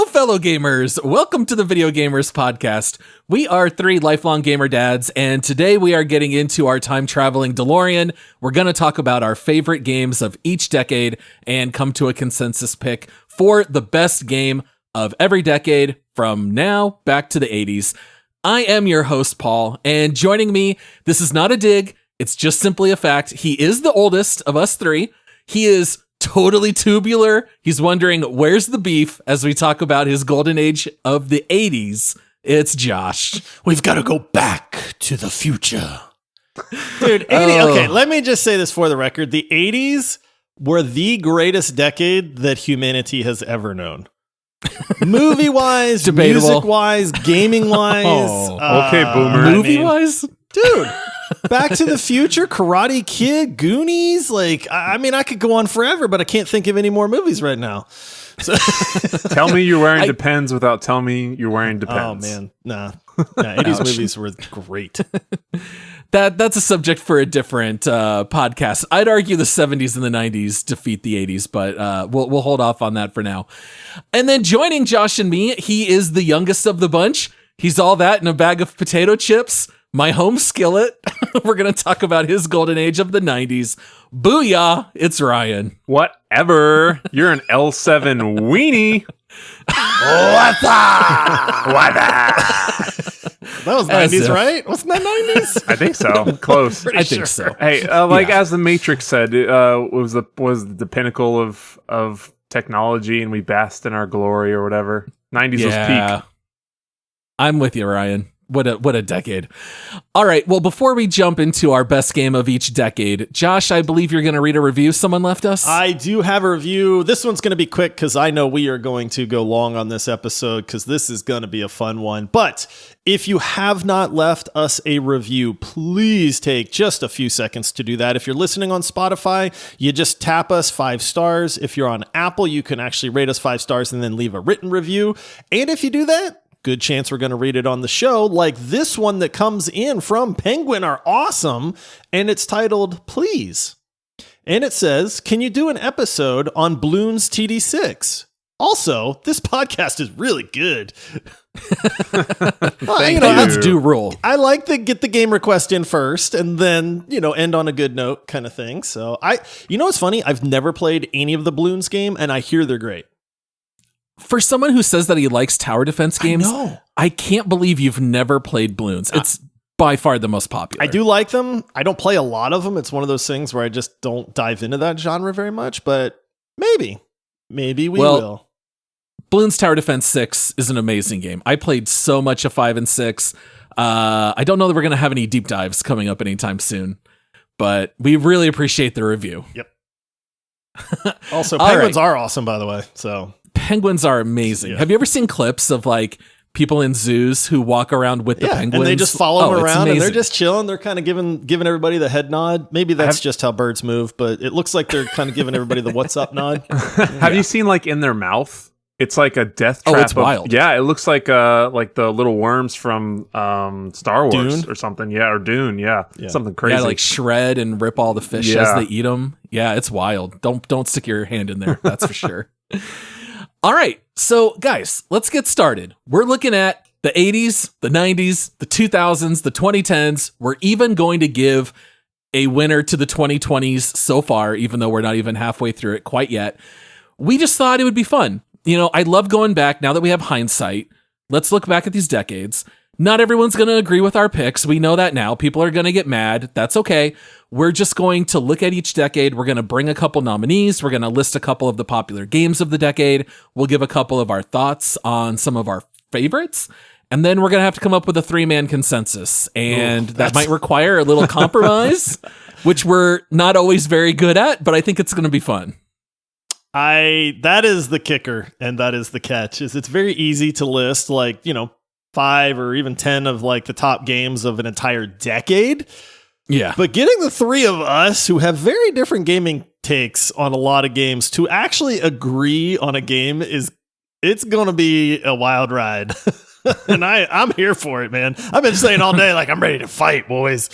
Hello, fellow gamers. Welcome to the Video Gamers Podcast. We are three lifelong gamer dads, and today we are getting into our time-traveling DeLorean. We're going to talk about our favorite games of each decade and come to a consensus pick for the best game of every decade from now back to the 80s. I am your host, Paul, and joining me, this is not a dig, it's just simply a fact. He is the oldest of us three. He is totally tubular. He's wondering where's the beef as we talk about his golden age of the 80s. It's Josh. We've got to go back to the future. Dude, okay, let me just say this for the record. The 80s were the greatest decade that humanity has ever known. Movie-wise, music-wise, gaming-wise. Okay, boomer. Movie-wise? Dude, Back to the Future, Karate Kid, Goonies. I could go on forever, but I can't think of any more movies right now. So tell me you're wearing Depends without telling me you're wearing Depends. Oh, man. Nah 80s movies were great. That's a subject for a different podcast. I'd argue the 70s and the 90s defeat the 80s, but we'll hold off on that for now. And then joining Josh and me, he is the youngest of the bunch. He's all that in a bag of potato chips. My home skillet. We're going to talk about his golden age of the 90s. Booyah, it's Ryan. Whatever. You're an L7 weenie. What's up? That was 90s, right? Wasn't that 90s? I think so. Close. I think so. Hey, as the Matrix said, it was the pinnacle of technology, and we basked in our glory or whatever. 90s was peak. I'm with you, Ryan. What a decade. All right. Well, before we jump into our best game of each decade, Josh, I believe you're going to read a review someone left us. I do have a review. This one's going to be quick because I know we are going to go long on this episode because this is going to be a fun one. But if you have not left us a review, please take just a few seconds to do that. If you're listening on Spotify, you just tap us 5 stars. If you're on Apple, you can actually rate us 5 stars and then leave a written review. And if you do that, good chance we're going to read it on the show, like this one that comes in from Penguin are awesome, and it's titled Please. And it says, can you do an episode on Bloons TD6? Also, this podcast is really good. That's due rule. I like to get the game request in first and then, end on a good note kind of thing. So what's funny? I've never played any of the Bloons game, and I hear they're great. For someone who says that he likes tower defense games, I can't believe you've never played Bloons. It's by far the most popular. I do like them. I don't play a lot of them. It's one of those things where I just don't dive into that genre very much, but maybe we will. Bloons Tower Defense 6 is an amazing game. I played so much of 5 and 6. I don't know that we're going to have any deep dives coming up anytime soon, but we really appreciate the review. Yep. Also, penguins are awesome, by the way, so... Penguins are amazing. Yeah. Have you ever seen clips of people in zoos who walk around with the penguins? And they just follow them around and they're just chilling. They're kind of giving everybody the head nod. Maybe that's just how birds move, but it looks like they're kind of giving everybody the what's up nod. Have you seen in their mouth? It's like a death trap. Oh, it's wild. Yeah, it looks like the little worms from Star Wars Dune? Or something. Yeah, or Dune. Yeah. Something crazy. Yeah, shred and rip all the fish as they eat them. Yeah, it's wild. Don't stick your hand in there. That's for sure. All right, so guys, let's get started. We're looking at the 80s, the 90s, the 2000s, the 2010s. We're even going to give a winner to the 2020s so far, even though we're not even halfway through it quite yet. We just thought it would be fun. I love going back now that we have hindsight. Let's look back at these decades. Not everyone's going to agree with our picks. We know that now. People are going to get mad. That's okay. We're just going to look at each decade. We're going to bring a couple nominees. We're going to list a couple of the popular games of the decade. We'll give a couple of our thoughts on some of our favorites. And then we're going to have to come up with a 3-man consensus. And that might require a little compromise, which we're not always very good at, but I think it's going to be fun. That is the kicker, and that is the catch. It's very easy to list 5 or even 10 of the top games of an entire decade. Yeah. But getting the three of us who have very different gaming takes on a lot of games to actually agree on a game it's going to be a wild ride. And I'm here for it, man. I've been saying all day, like, I'm ready to fight, boys.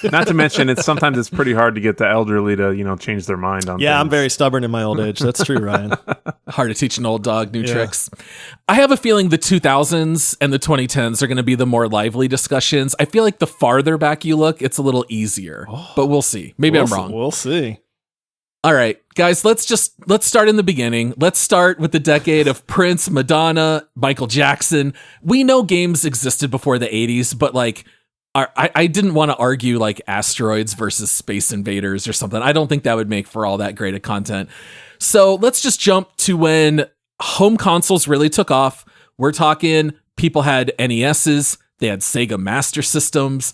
Not to mention, sometimes it's pretty hard to get the elderly to, change their mind on Yeah, things. I'm very stubborn in my old age. That's true, Ryan. Hard to teach an old dog new tricks. I have a feeling the 2000s and the 2010s are going to be the more lively discussions. I feel like the farther back you look, it's a little easier, but we'll see. Maybe I'm wrong. We'll see. All right, guys, let's start in the beginning. Let's start with the decade of Prince, Madonna, Michael Jackson. We know games existed before the 80s, but like, I didn't want to argue like asteroids versus Space Invaders or something. I don't think that would make for all that great of content. So let's just jump to when home consoles really took off. We're talking people had NESs, they had Sega Master Systems.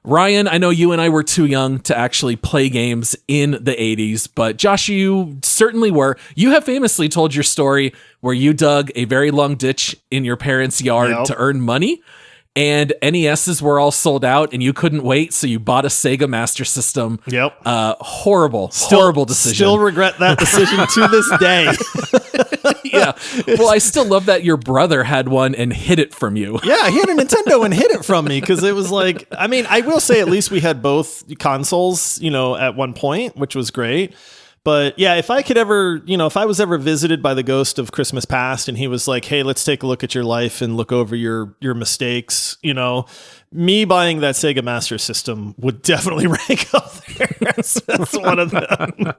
Ryan, I know you and I were too young to actually play games in the 80s, but Josh, you certainly were. You have famously told your story where you dug a very long ditch in your parents' yard to earn money. And NESs were all sold out and you couldn't wait, so you bought a Sega Master System. Yep. Horrible decision. Still regret that decision to this day. Yeah. Well, I still love that your brother had one and hid it from you. Yeah, he had a Nintendo and hid it from me because it was like, I mean, I will say at least we had both consoles, at one point, which was great. But yeah, if I could ever, if I was ever visited by the ghost of Christmas past and he was like, hey, let's take a look at your life and look over your mistakes, me buying that Sega Master System would definitely rank up there. That's one of them.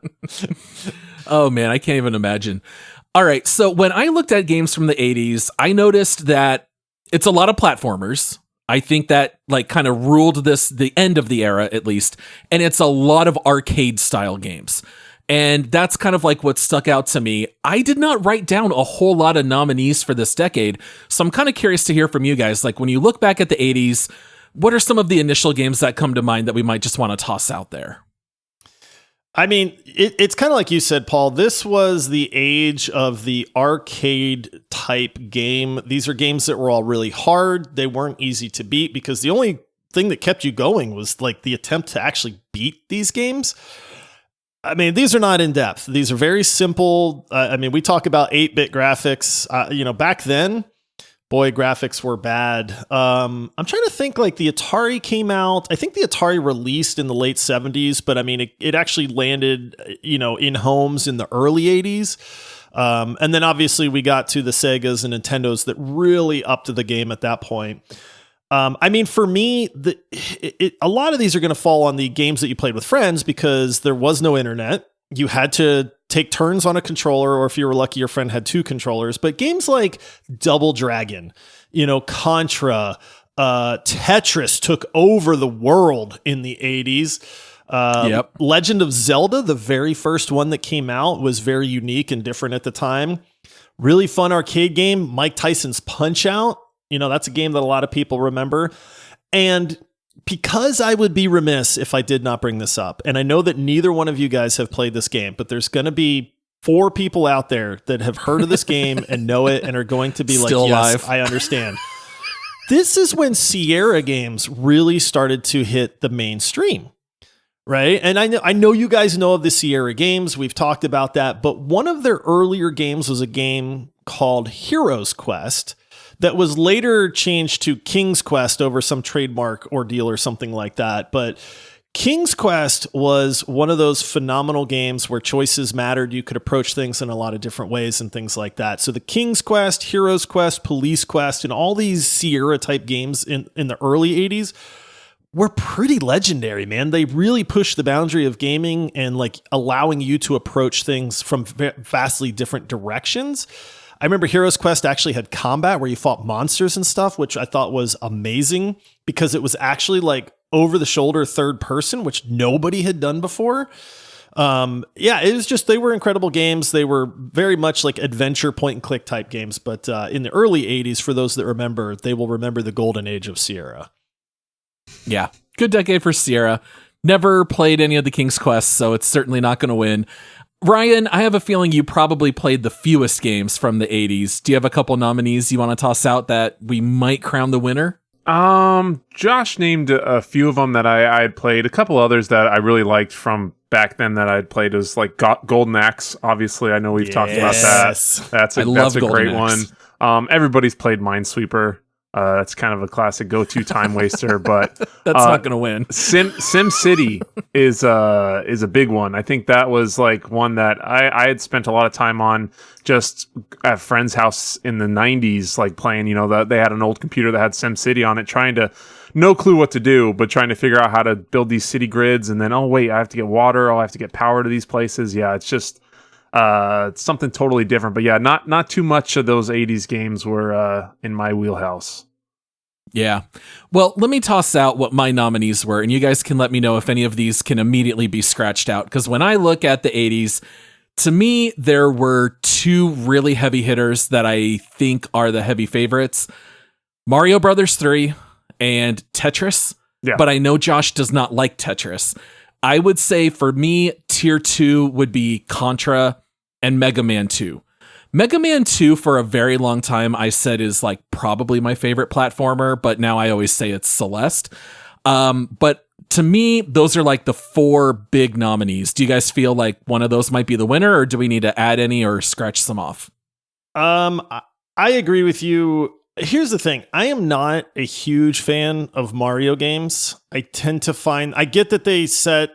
Oh man, I can't even imagine. All right, so when I looked at games from the 80s, I noticed that it's a lot of platformers. I think that like kind of ruled the end of the era at least, and it's a lot of arcade style games. And that's kind of like what stuck out to me. I did not write down a whole lot of nominees for this decade, so I'm kind of curious to hear from you guys. Like when you look back at the 80s, what are some of the initial games that come to mind that we might just want to toss out there? I mean, it's kind of like you said, Paul. This was the age of the arcade type game. These are games that were all really hard. They weren't easy to beat because the only thing that kept you going was like the attempt to actually beat these games. I mean, these are not in depth. These are very simple. I mean, we talk about 8-bit graphics. Back then, boy, graphics were bad. I'm trying to think, like the Atari came out. I think the Atari released in the late 70s, but I mean, it actually landed, in homes in the early 80s. And then obviously we got to the Segas and Nintendos that really upped the game at that point. I mean, for me, a lot of these are going to fall on the games that you played with friends because there was no internet. You had to take turns on a controller, or if you were lucky, your friend had 2 controllers. But games like Double Dragon, Contra, Tetris took over the world in the 80s. Legend of Zelda, the very first one that came out, was very unique and different at the time. Really fun arcade game, Mike Tyson's Punch-Out! That's a game that a lot of people remember. And because I would be remiss if I did not bring this up, and I know that neither one of you guys have played this game, but there's going to be 4 people out there that have heard of this game and know it and are going to be still like, alive. Yes, I understand. This is when Sierra games really started to hit the mainstream. Right. And I know you guys know of the Sierra games. We've talked about that. But one of their earlier games was a game called Heroes Quest that was later changed to King's Quest over some trademark ordeal or something like that. But King's Quest was one of those phenomenal games where choices mattered. You could approach things in a lot of different ways and things like that. So the King's Quest, Heroes Quest, Police Quest, and all these Sierra type games in the early 80s were pretty legendary, man. They really pushed the boundary of gaming and like allowing you to approach things from vastly different directions. I remember Heroes Quest actually had combat where you fought monsters and stuff, which I thought was amazing because it was actually like over the shoulder third person, which nobody had done before. It was just, they were incredible games. They were very much like adventure point and click type games. But in the early 80s, for those that remember, they will remember the golden age of Sierra. Yeah, good decade for Sierra. Never played any of the King's Quest, so it's certainly not going to win. Ryan, I have a feeling you probably played the fewest games from the 80s. Do you have a couple nominees you want to toss out that we might crown the winner? Josh named a few of them that I had played. A couple others that I really liked from back then that I'd played was like Golden Axe. Obviously, I know we've talked about that. That's a great one. Everybody's played Minesweeper. That's kind of a classic go-to time waster, but that's not going to win. Sim City is a big one. I think that was like one that I had spent a lot of time on just at a friend's house in the 90s, like playing, that they had an old computer that had Sim City on it, trying to, no clue what to do, but trying to figure out how to build these city grids. And then, oh wait, I have to get water. I have to get power to these places. Yeah, it's just it's something totally different. But yeah, not too much of those 80s games were in my wheelhouse. Yeah. Well, let me toss out what my nominees were, and you guys can let me know if any of these can immediately be scratched out. Because when I look at the 80s, to me, there were two really heavy hitters that I think are the heavy favorites. Mario Brothers 3 and Tetris. Yeah. But I know Josh does not like Tetris. I would say for me, tier 2 would be Contra and Mega Man 2. Mega Man 2 for a very long time I said is like probably my favorite platformer, but now I always say it's Celeste. But to me, those are like the 4 big nominees. Do you guys feel like one of those might be the winner, or do we need to add any or scratch some off? I agree with you. Here's the thing. I am not a huge fan of Mario games. I tend to find, I get that they set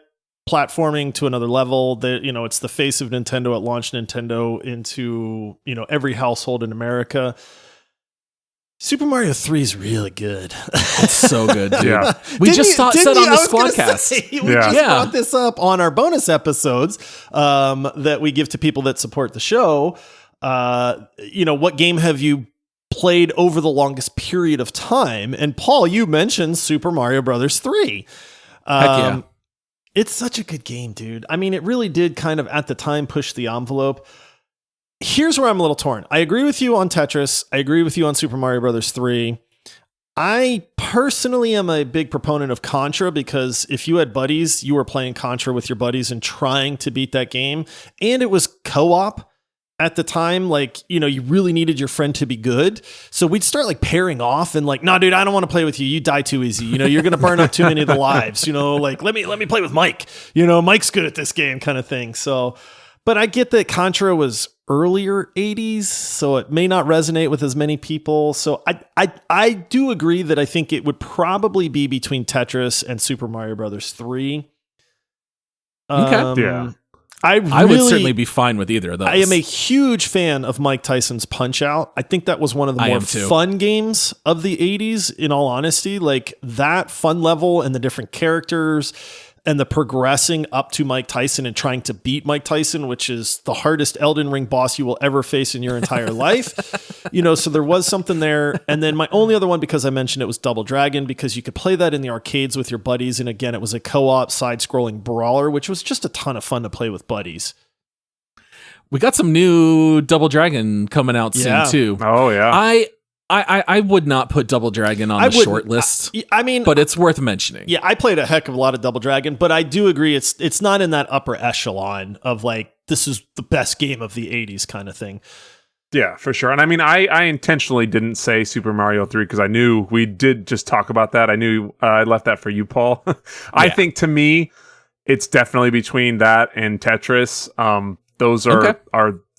platforming to another level, that, it's the face of Nintendo. It launched Nintendo into, every household in America. Super Mario 3 is really good. It's so good, dude. Yeah. We just said on this podcast. We just brought this up on our bonus episodes that we give to people that support the show. What game have you played over the longest period of time? And Paul, you mentioned Super Mario Brothers 3. Heck yeah. It's such a good game, dude. I mean, it really did kind of at the time push the envelope. Here's where I'm a little torn. I agree with you on Tetris. I agree with you on Super Mario Brothers 3. I personally am a big proponent of Contra, because if you had buddies, you were playing Contra with your buddies and trying to beat that game. And it was co-op. At the time, you really needed your friend to be good. So we'd start pairing off and nah, dude, I don't want to play with you. You die too easy. You're going to burn up too many of the lives, let me play with Mike. Mike's good at this game kind of thing. So, but I get that Contra was earlier 80s, so it may not resonate with as many people. So I do agree that I think it would probably be between Tetris and Super Mario Brothers 3. Okay. Yeah. I would certainly be fine with either of those. I am a huge fan of Mike Tyson's Punch-Out! I think that was one of the more fun games of the 80s, in all honesty. That fun level and the different characters and the progressing up to Mike Tyson and trying to beat Mike Tyson, which is the hardest Elden Ring boss you will ever face in your entire life. So there was something there. And then my only other one, because I mentioned it, was Double Dragon, because you could play that in the arcades with your buddies. And again, it was a co-op side-scrolling brawler, which was just a ton of fun to play with buddies. We got some new Double Dragon coming out soon too. Oh yeah. I would not put Double Dragon on the short list. But it's worth mentioning. Yeah, I played a heck of a lot of Double Dragon, but I do agree it's not in that upper echelon of this is the best game of the 80s kind of thing. Yeah, for sure. And I intentionally didn't say Super Mario 3 because I knew we did just talk about that. I knew I left that for you, Paul. I think to me, it's definitely between that and Tetris. Those are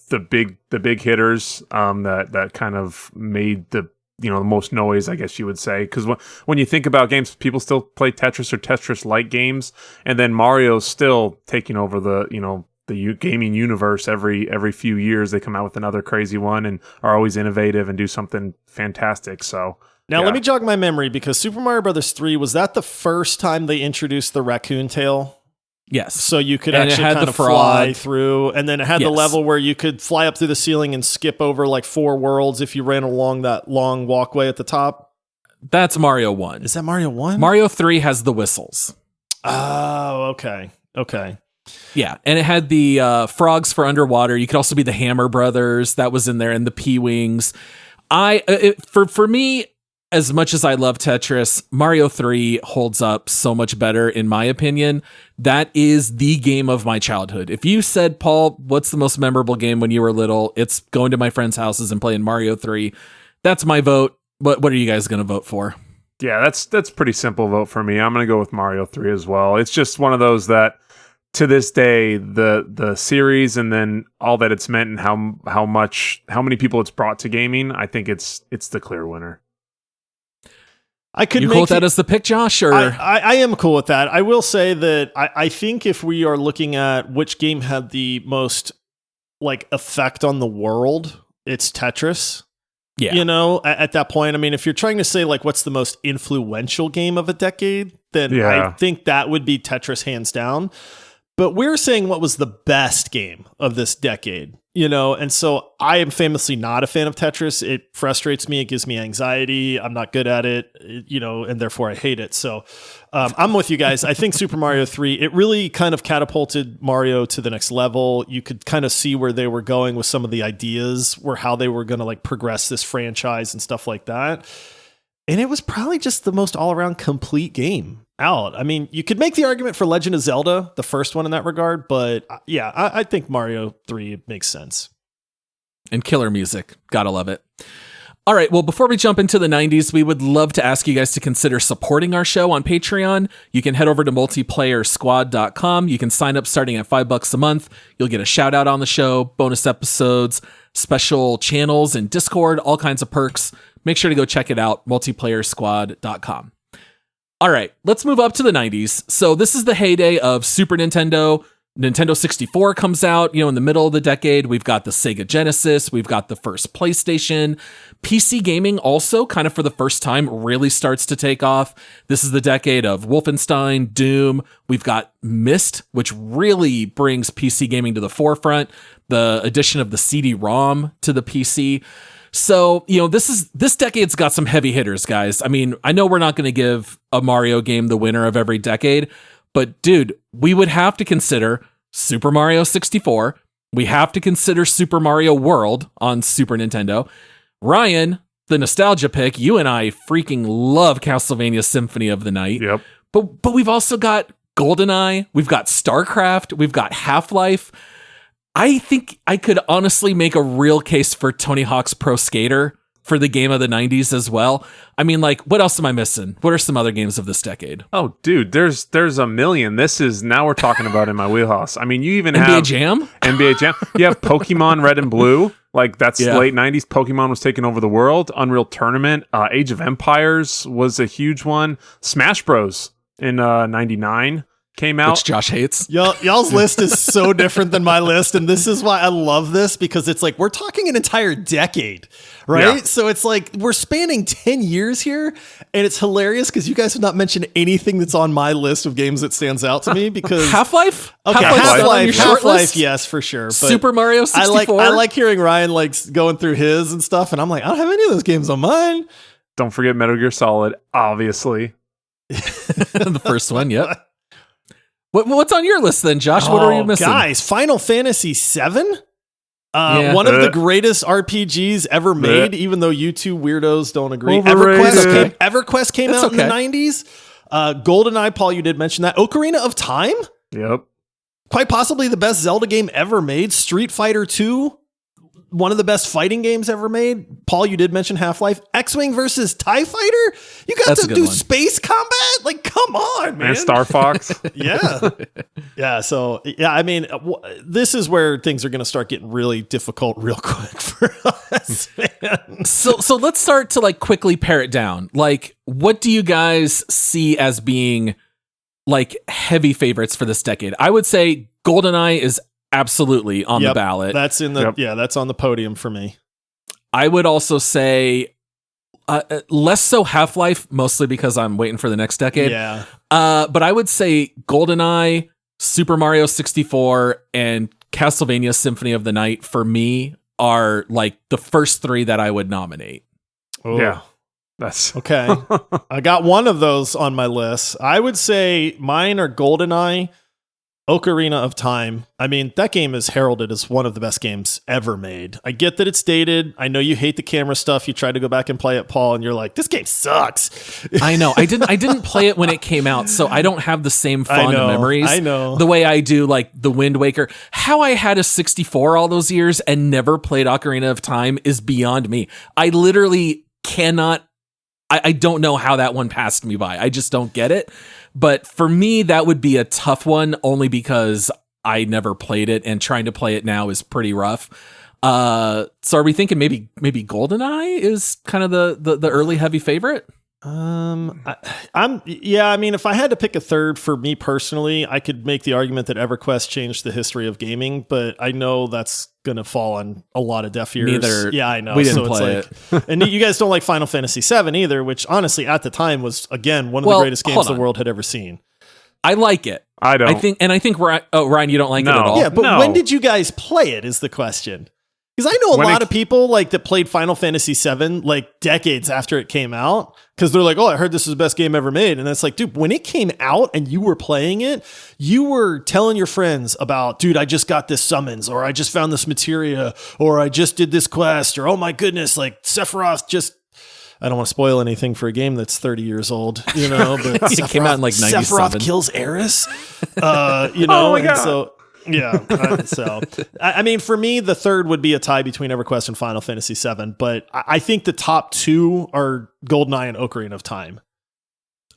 the big hitters that kind of made the most noise, I guess you would say, because when you think about games, people still play Tetris or Tetris-like games, and then Mario's still taking over the gaming universe. Every few years they come out with another crazy one and are always innovative and do something fantastic. So now let me jog my memory, because Super Mario Brothers 3, was that the first time they introduced the raccoon tail? Yes. So you could actually kind of fly through, and then it had the level where you could fly up through the ceiling and skip over 4 worlds if you ran along that long walkway at the top. That's Mario 1. Is that Mario 1? Mario 3 has the whistles. Oh, okay. Yeah, and it had the frogs for underwater. You could also be the Hammer Brothers. That was in there, and the P-Wings. For me, as much as I love Tetris, Mario 3 holds up so much better, in my opinion. That is the game of my childhood. If you said, Paul, what's the most memorable game when you were little? It's going to my friends' houses and playing Mario 3. That's my vote. What are you guys going to vote for? Yeah, that's pretty simple vote for me. I'm going to go with Mario 3 as well. It's just one of those that to this day, the series and then all that it's meant and how many people it's brought to gaming, I think it's the clear winner. I could you cool with that as the pick, Josh? Or I am cool with that. I will say that I think if we are looking at which game had the most like effect on the world, it's Tetris. Yeah. You know, at that point, I mean, if you're trying to say like what's the most influential game of a decade, then I think that would be Tetris hands down. But we're saying what was the best game of this decade, you know? And so I am famously not a fan of Tetris. It frustrates me. It gives me anxiety. I'm not good at it, you know, and therefore I hate it. So I'm with you guys. I think Super Mario 3, it really kind of catapulted Mario to the next level. You could kind of see where they were going with some of the ideas, where how they were going to like progress this franchise and stuff like that. And it was probably just the most all-around complete game out. I mean, you could make the argument for Legend of Zelda, the first one in that regard, but yeah, I think Mario 3 makes sense. And killer music. Gotta love it. All right, well, before we jump into the 90s, we would love to ask you guys to consider supporting our show on Patreon. You can head over to multiplayersquad.com. You can sign up starting at $5 a month. You'll get a shout out on the show, bonus episodes, special channels in Discord, all kinds of perks. Make sure to go check it out, multiplayersquad.com. All right, let's move up to the 90s. So this is the heyday of Super Nintendo. Nintendo 64 comes out, you know, in the middle of the decade. We've got the Sega Genesis. We've got the first PlayStation. PC gaming also kind of for the first time really starts to take off. This is the decade of Wolfenstein, Doom. We've got Myst, which really brings PC gaming to the forefront. The addition of the CD-ROM to the PC. So, you know, this decade's got some heavy hitters, guys. I mean, I know we're not going to give a Mario game the winner of every decade, but dude, we would have to consider Super Mario 64. We have to consider Super Mario World on Super Nintendo. Ryan, the nostalgia pick, you and I freaking love Castlevania Symphony of the Night. Yep. But we've also got GoldenEye, we've got StarCraft, we've got Half-Life. I think I could honestly make a real case for Tony Hawk's Pro Skater for the game of the 90s as well. I mean, like, what else am I missing? What are some other games of this decade? Oh, dude, there's a million. Now we're talking about in my wheelhouse. I mean, you even NBA have Jam? NBA Jam. You have Pokemon Red and Blue. Like, that's late 90s. Pokemon was taking over the world. Unreal Tournament. Age of Empires was a huge one. Smash Bros. In 99. Came out. Which Josh hates. Y'all's list is so different than my list, and this is why I love this, because it's like we're talking an entire decade, right? Yeah. So it's like we're spanning 10 years here, and it's hilarious because you guys have not mentioned anything that's on my list of games that stands out to me. Because Half-Life? Okay, Half-Life, yes, for sure. But Super Mario 64? I like hearing Ryan like going through his and stuff, and I'm like, I don't have any of those games on mine. Don't forget Metal Gear Solid, obviously. The first one, yep. What's on your list then, Josh? What are you missing? Guys, Final Fantasy VII? One of the greatest RPGs ever made, even though you two weirdos don't agree. EverQuest came out in the 90s. GoldenEye, Paul, you did mention that. Ocarina of Time? Yep. Quite possibly the best Zelda game ever made. Street Fighter 2? One of the best fighting games ever made. Paul, you did mention Half-Life. X-Wing versus TIE Fighter? You got to do space combat? Like, come on, man. And Star Fox. Yeah. Yeah. So, yeah, I mean, this is where things are going to start getting really difficult real quick for us, man. So let's start to like quickly pare it down. Like, what do you guys see as being like heavy favorites for this decade? I would say GoldenEye is absolutely on the ballot. That's that's on the podium for me. I would also say less so Half-Life, mostly because I'm waiting for the next decade. Yeah. But I would say GoldenEye, Super Mario 64, and Castlevania Symphony of the Night for me are like the first three that I would nominate. Oh. Yeah. That's okay. I got one of those on my list. I would say mine are GoldenEye, Ocarina of Time. I mean, that game is heralded as one of the best games ever made. I get that it's dated. I know you hate the camera stuff. You tried to go back and play it, Paul, and you're like, this game sucks. I know. I didn't play it when it came out, so I don't have the same fond memories. I know. The way I do like the Wind Waker. How I had a 64 all those years and never played Ocarina of Time is beyond me. I literally cannot I don't know how that one passed me by. I just don't get it. But for me, that would be a tough one only because I never played it and trying to play it now is pretty rough. So are we thinking maybe GoldenEye is kind of the early heavy favorite? I mean, if I had to pick a third for me personally, I could make the argument that EverQuest changed the history of gaming, but I know that's going to fall on a lot of deaf ears. Neither. Yeah, I know. We didn't play it. And you guys don't like Final Fantasy VII either, which honestly at the time was, again, one of the greatest games the world had ever seen. I like it. I don't. I think Ryan, you don't like it at all? Yeah, but when did you guys play it is the question. Because I know a lot of people like that played Final Fantasy VII like decades after it came out because they're like, oh, I heard this is the best game ever made. And it's like, dude, when it came out and you were playing it, you were telling your friends about, dude, I just got this summons, or I just found this materia, or I just did this quest, or oh my goodness, like Sephiroth just... I don't want to spoil anything for a game that's 30 years old, you know, but it came out in like 97. Sephiroth kills Aerith, you know, oh my God. And so... Yeah. So, I mean, for me, the third would be a tie between EverQuest and Final Fantasy VII, but I think the top two are GoldenEye and Ocarina of Time.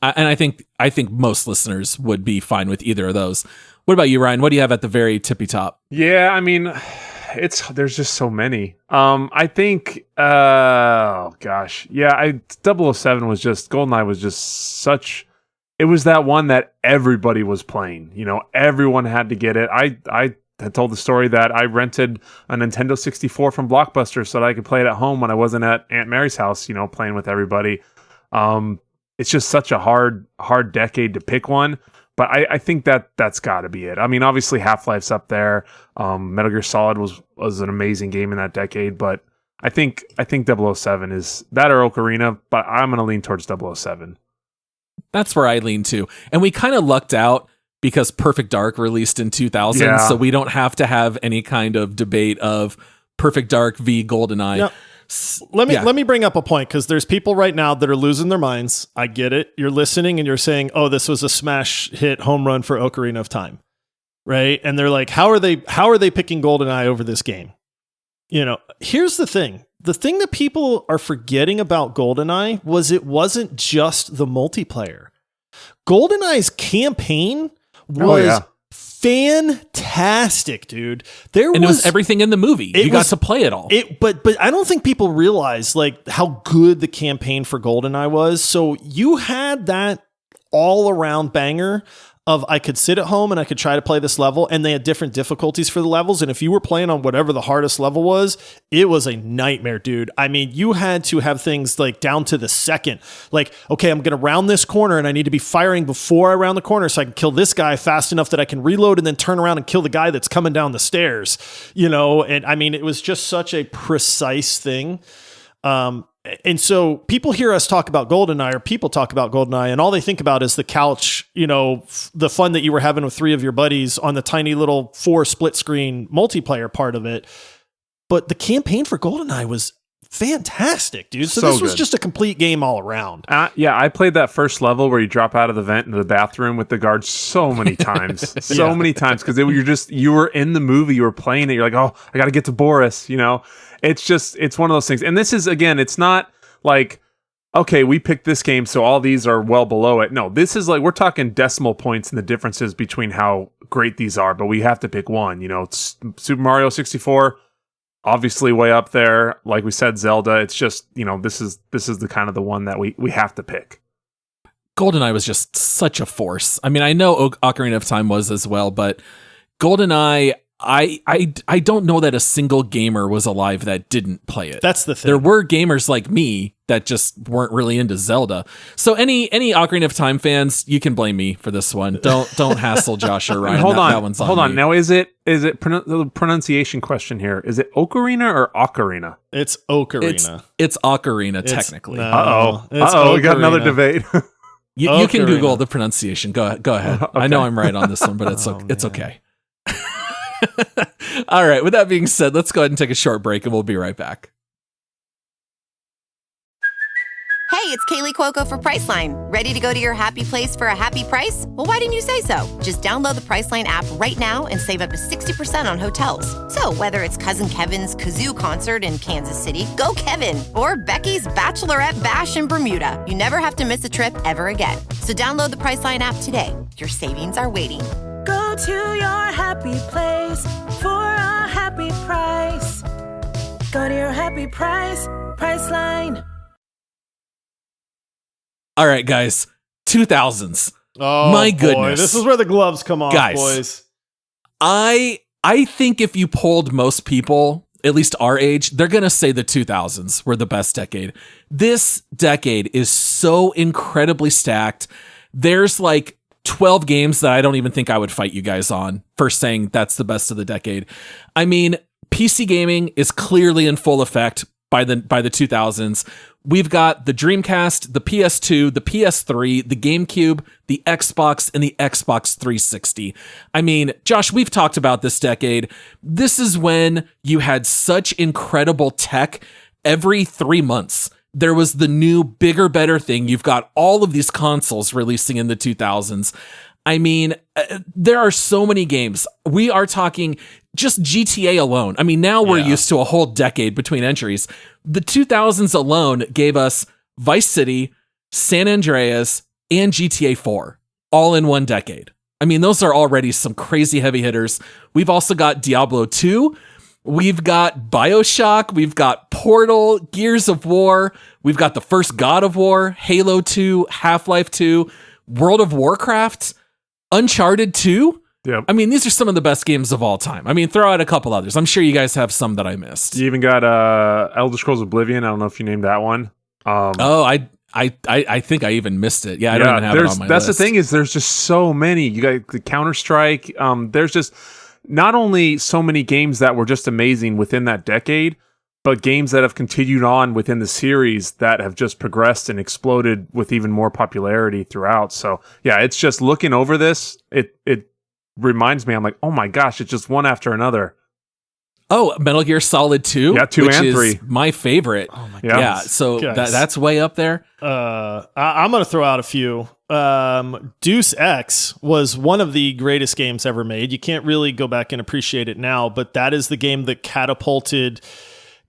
And I think most listeners would be fine with either of those. What about you, Ryan? What do you have at the very tippy top? Yeah, I mean, there's just so many. I think, oh gosh, yeah, 007 was just, GoldenEye was just such. It was that one that everybody was playing. You know, everyone had to get it. I had told the story that I rented a Nintendo 64 from Blockbuster so that I could play it at home when I wasn't at Aunt Mary's house, you know, playing with everybody. It's just such a hard decade to pick one. But I think that's got to be it. I mean, obviously Half-Life's up there. Metal Gear Solid was an amazing game in that decade. But I think 007 is that or Ocarina. But I'm going to lean towards 007. That's where I lean to. And we kind of lucked out because Perfect Dark released in 2000. Yeah. So we don't have to have any kind of debate of Perfect Dark v GoldenEye. Now, let me bring up a point because there's people right now that are losing their minds. I get it. You're listening and you're saying, oh, this was a smash hit home run for Ocarina of Time. Right. And they're like, how are they picking GoldenEye over this game? You know, here's the thing. The thing that people are forgetting about GoldenEye was it wasn't just the multiplayer. GoldenEye's campaign was fantastic, dude. It was everything in the movie. You got to play it all. But I don't think people realize like how good the campaign for GoldenEye was. So you had that all around banger of I could sit at home and I could try to play this level, and they had different difficulties for the levels. And if you were playing on whatever the hardest level was, it was a nightmare, dude. I mean, you had to have things like down to the second. Like, okay, I'm going to round this corner and I need to be firing before I round the corner so I can kill this guy fast enough that I can reload and then turn around and kill the guy that's coming down the stairs, you know? And I mean, it was just such a precise thing. And so people hear us talk about GoldenEye, or people talk about GoldenEye, and all they think about is the couch, you know, the fun that you were having with three of your buddies on the tiny little 4 split screen multiplayer part of it. But the campaign for GoldenEye was fantastic, dude. So this was just a complete game all around. Yeah, I played that first level where you drop out of the vent into the bathroom with the guards so many times, many times, because you were in the movie, you were playing it. You're like, oh, I got to get to Boris, you know. It's one of those things. And this is, again, it's not like, okay, we picked this game, so all these are well below it. No, this is like, we're talking decimal points and the differences between how great these are, but we have to pick one. You know, it's Super Mario 64, obviously way up there. Like we said, Zelda. It's just, you know, this is the kind of the one that we have to pick. GoldenEye was just such a force. I mean, I know Ocarina of Time was as well, but GoldenEye, I don't know that a single gamer was alive that didn't play it. That's the thing. There were gamers like me that just weren't really into Zelda. So any Ocarina of Time fans, you can blame me for this one. Don't hassle Josh or Ryan. Hold on. Now is it the pronunciation question here? Is it Ocarina or Ocarina? It's Ocarina. It's Ocarina technically. We got another debate. You can Google the pronunciation. Go ahead. Okay. I know I'm right on this one, but it's okay. All right. With that being said, let's go ahead and take a short break and we'll be right back. Hey, Hey, it's Kaylee Cuoco for Priceline. Ready to go to your happy place for a happy price? Well, why didn't you say so? Just download the Priceline app right now and save up to 60% on hotels. So whether it's Cousin Kevin's Kazoo Concert in Kansas City, go Kevin, or Becky's Bachelorette Bash in Bermuda, you never have to miss a trip ever again. So download the Priceline app today. Your savings are waiting. Go to your happy place for a happy price. Go to your happy price, Priceline. All right, guys, 2000s. Oh, my boy. goodness. This is where the gloves come off, Guys, boys. I think if you polled most people, at least our age, they're going to say the 2000s were the best decade. This decade is so incredibly stacked. There's like 12 games that I don't even think I would fight you guys on for saying that's the best of the decade. I mean, PC gaming is clearly in full effect by the 2000s. We've got the Dreamcast, the PS2, the PS3, the GameCube, the Xbox, and the Xbox 360. I mean, Josh, we've talked about this decade. This is when you had such incredible tech every 3 months. There was the new, bigger, better thing. You've got all of these consoles releasing in the 2000s. I mean, there are so many games. We are talking just GTA alone. I mean, now we're used to a whole decade between entries. The 2000s alone gave us Vice City, San Andreas, and GTA 4, all in one decade. I mean, those are already some crazy heavy hitters. We've also got Diablo 2. We've got BioShock. We've got Portal, Gears of War. We've got the first God of War, Halo 2, Half-Life 2, World of Warcraft, Uncharted 2. Yep. I mean, these are some of the best games of all time. I mean, throw out a couple others. I'm sure you guys have some that I missed. You even got Elder Scrolls Oblivion. I don't know if you named that one. I think I even missed it. Yeah, I don't even have it on my that's list. The thing is, there's just so many. You got the Counter-Strike. There's just not only so many games that were just amazing within that decade, but games that have continued on within the series that have just progressed and exploded with even more popularity throughout. So yeah, it's just looking over this. It reminds me, I'm like, oh my gosh, it's just one after another. Oh, Metal Gear Solid 2? Yeah, 2 which and is 3. My favorite. Oh my God. Yeah, so Guys. that's way up there. I'm going to throw out a few. Deus Ex was one of the greatest games ever made. You can't really go back and appreciate it now, but that is the game that catapulted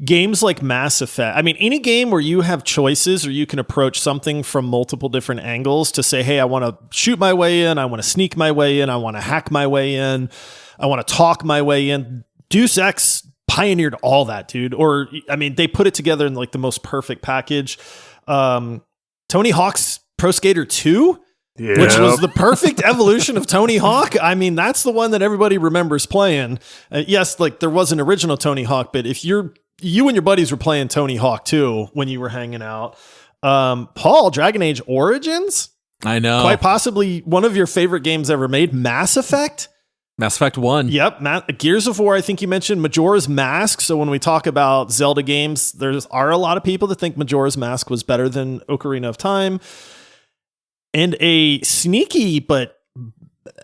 games like Mass Effect. I mean, any game where you have choices or you can approach something from multiple different angles to say, hey, I want to shoot my way in, I want to sneak my way in, I want to hack my way in, I want to talk my way in. Deus Ex pioneered all that, dude. Or, I mean, they put it together in like the most perfect package. Tony Hawk's Pro Skater 2, which was the perfect evolution of Tony Hawk. I mean, that's the one that everybody remembers playing. Yes, like there was an original Tony Hawk, but if you and your buddies were playing Tony Hawk 2 when you were hanging out. Paul, Dragon Age Origins? I know. Quite possibly one of your favorite games ever made. Mass Effect? Mass Effect 1. Yep. Gears of War, I think you mentioned Majora's Mask. So when we talk about Zelda games, there are a lot of people that think Majora's Mask was better than Ocarina of Time. And a sneaky but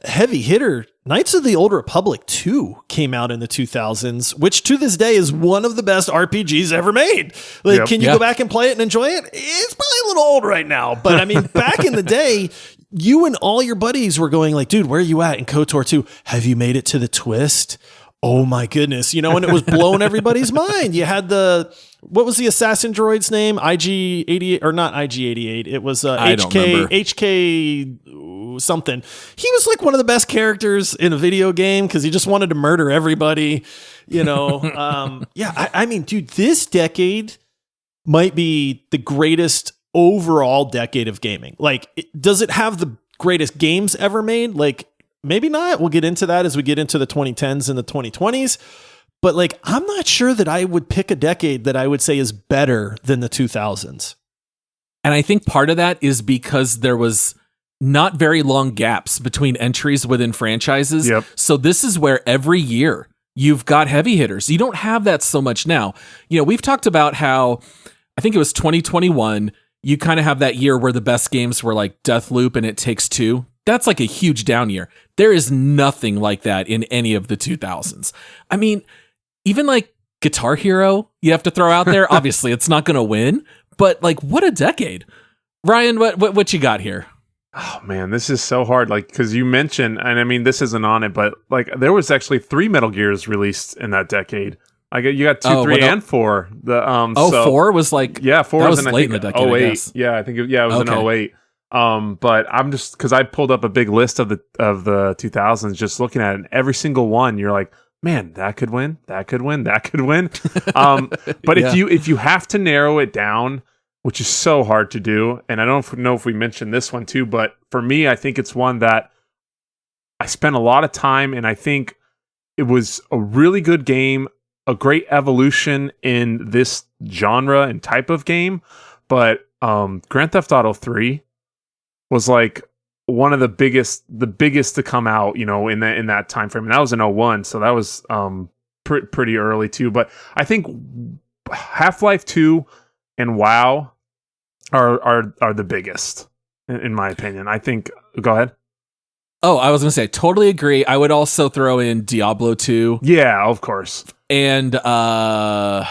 heavy hitter, Knights of the Old Republic 2 came out in the 2000s, which to this day is one of the best RPGs ever made. Like, can you go back and play it and enjoy it? It's probably a little old right now, but I mean, back in the day, you and all your buddies were going like, dude, where are you at in KOTOR 2? Have you made it to the twist? Oh my goodness. You know, and it was blowing everybody's mind. You had what was the assassin droid's name? IG-88, or not IG-88. It was HK something. He was like one of the best characters in a video game because he just wanted to murder everybody, you know? I mean, dude, this decade might be the greatest overall decade of gaming. Like, does it have the greatest games ever made? Like, maybe not. We'll get into that as we get into the 2010s and the 2020s. But like, I'm not sure that I would pick a decade that I would say is better than the 2000s. And I think part of that is because there was not very long gaps between entries within franchises. Yep. So this is where every year you've got heavy hitters. You don't have that so much now. You know, we've talked about how, I think it was 2021, you kind of have that year where the best games were like Deathloop and It Takes Two. That's like a huge down year. There is nothing like that in any of the 2000s. I mean, even like Guitar Hero, you have to throw out there. Obviously, it's not going to win, but like, what a decade. Ryan, what you got here? Oh man, this is so hard. Like, because you mentioned, and I mean, this isn't on it, but like, there was actually 3 Metal Gears released in that decade. Like, you got 2, 3, and 4. The 4 was like 4 was late in the decade. 08. I guess. Yeah, I think it was in 08. But I'm just because I pulled up a big list of the 2000s, just looking at it, and every single one, you're like, man, that could win, that could win, that could win. But if you have to narrow it down, which is so hard to do, and I don't know if we mentioned this one too, but for me, I think it's one that I spent a lot of time, and I think it was a really good game, a great evolution in this genre and type of game. But Grand Theft Auto 3 was like one of the biggest to come out, in that time frame, and that was in 01, so that was pretty early too. But I think Half-Life 2 and WoW are the biggest in my opinion. I think. Go ahead. Oh, I was going to say, I totally agree. I would also throw in Diablo 2. Yeah, of course. And I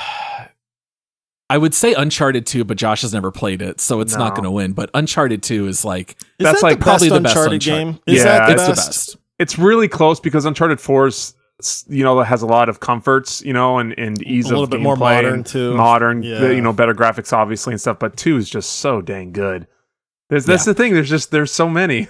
would say Uncharted 2, but Josh has never played it, so it's not going to win. But Uncharted 2 is like that's like probably the best Uncharted game. Is that the best? It's really close because Uncharted 4 is, has a lot of comforts, and ease of a little bit more modern too. Better graphics obviously and stuff. But 2 is just so dang good. That's the thing. There's so many.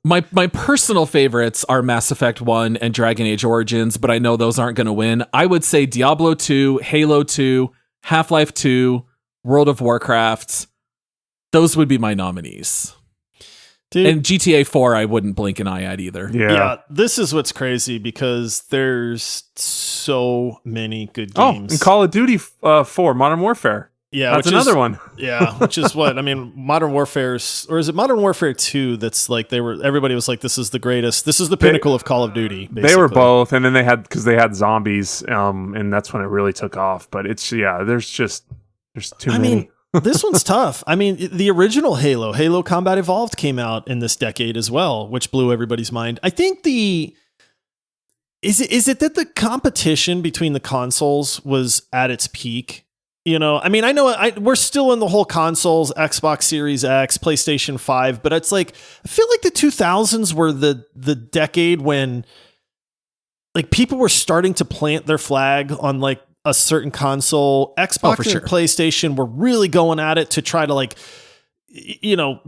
My personal favorites are Mass Effect 1 and Dragon Age Origins, but I know those aren't going to win. I would say Diablo 2, Halo 2, Half-Life 2, World of Warcraft. Those would be my nominees. Dude, and GTA 4, I wouldn't blink an eye at either. Yeah, this is what's crazy because there's so many good games. Oh, and Call of Duty 4, Modern Warfare. Yeah, that's another one. Yeah, which is what I mean. Modern Warfare's, or is it Modern Warfare 2? That's like everybody was like, this is the greatest. This is the pinnacle of Call of Duty. Basically. They were both, and then they had zombies, and that's when it really took off. But there's too many. Mean, this one's tough. I mean, the original Halo Combat Evolved came out in this decade as well, which blew everybody's mind. I think is it that the competition between the consoles was at its peak? I mean, I know we're still in the whole consoles, Xbox Series X, PlayStation 5, but it's like, I feel like the 2000s were the decade when like people were starting to plant their flag on like a certain console. Xbox and PlayStation were really going at it to try to like,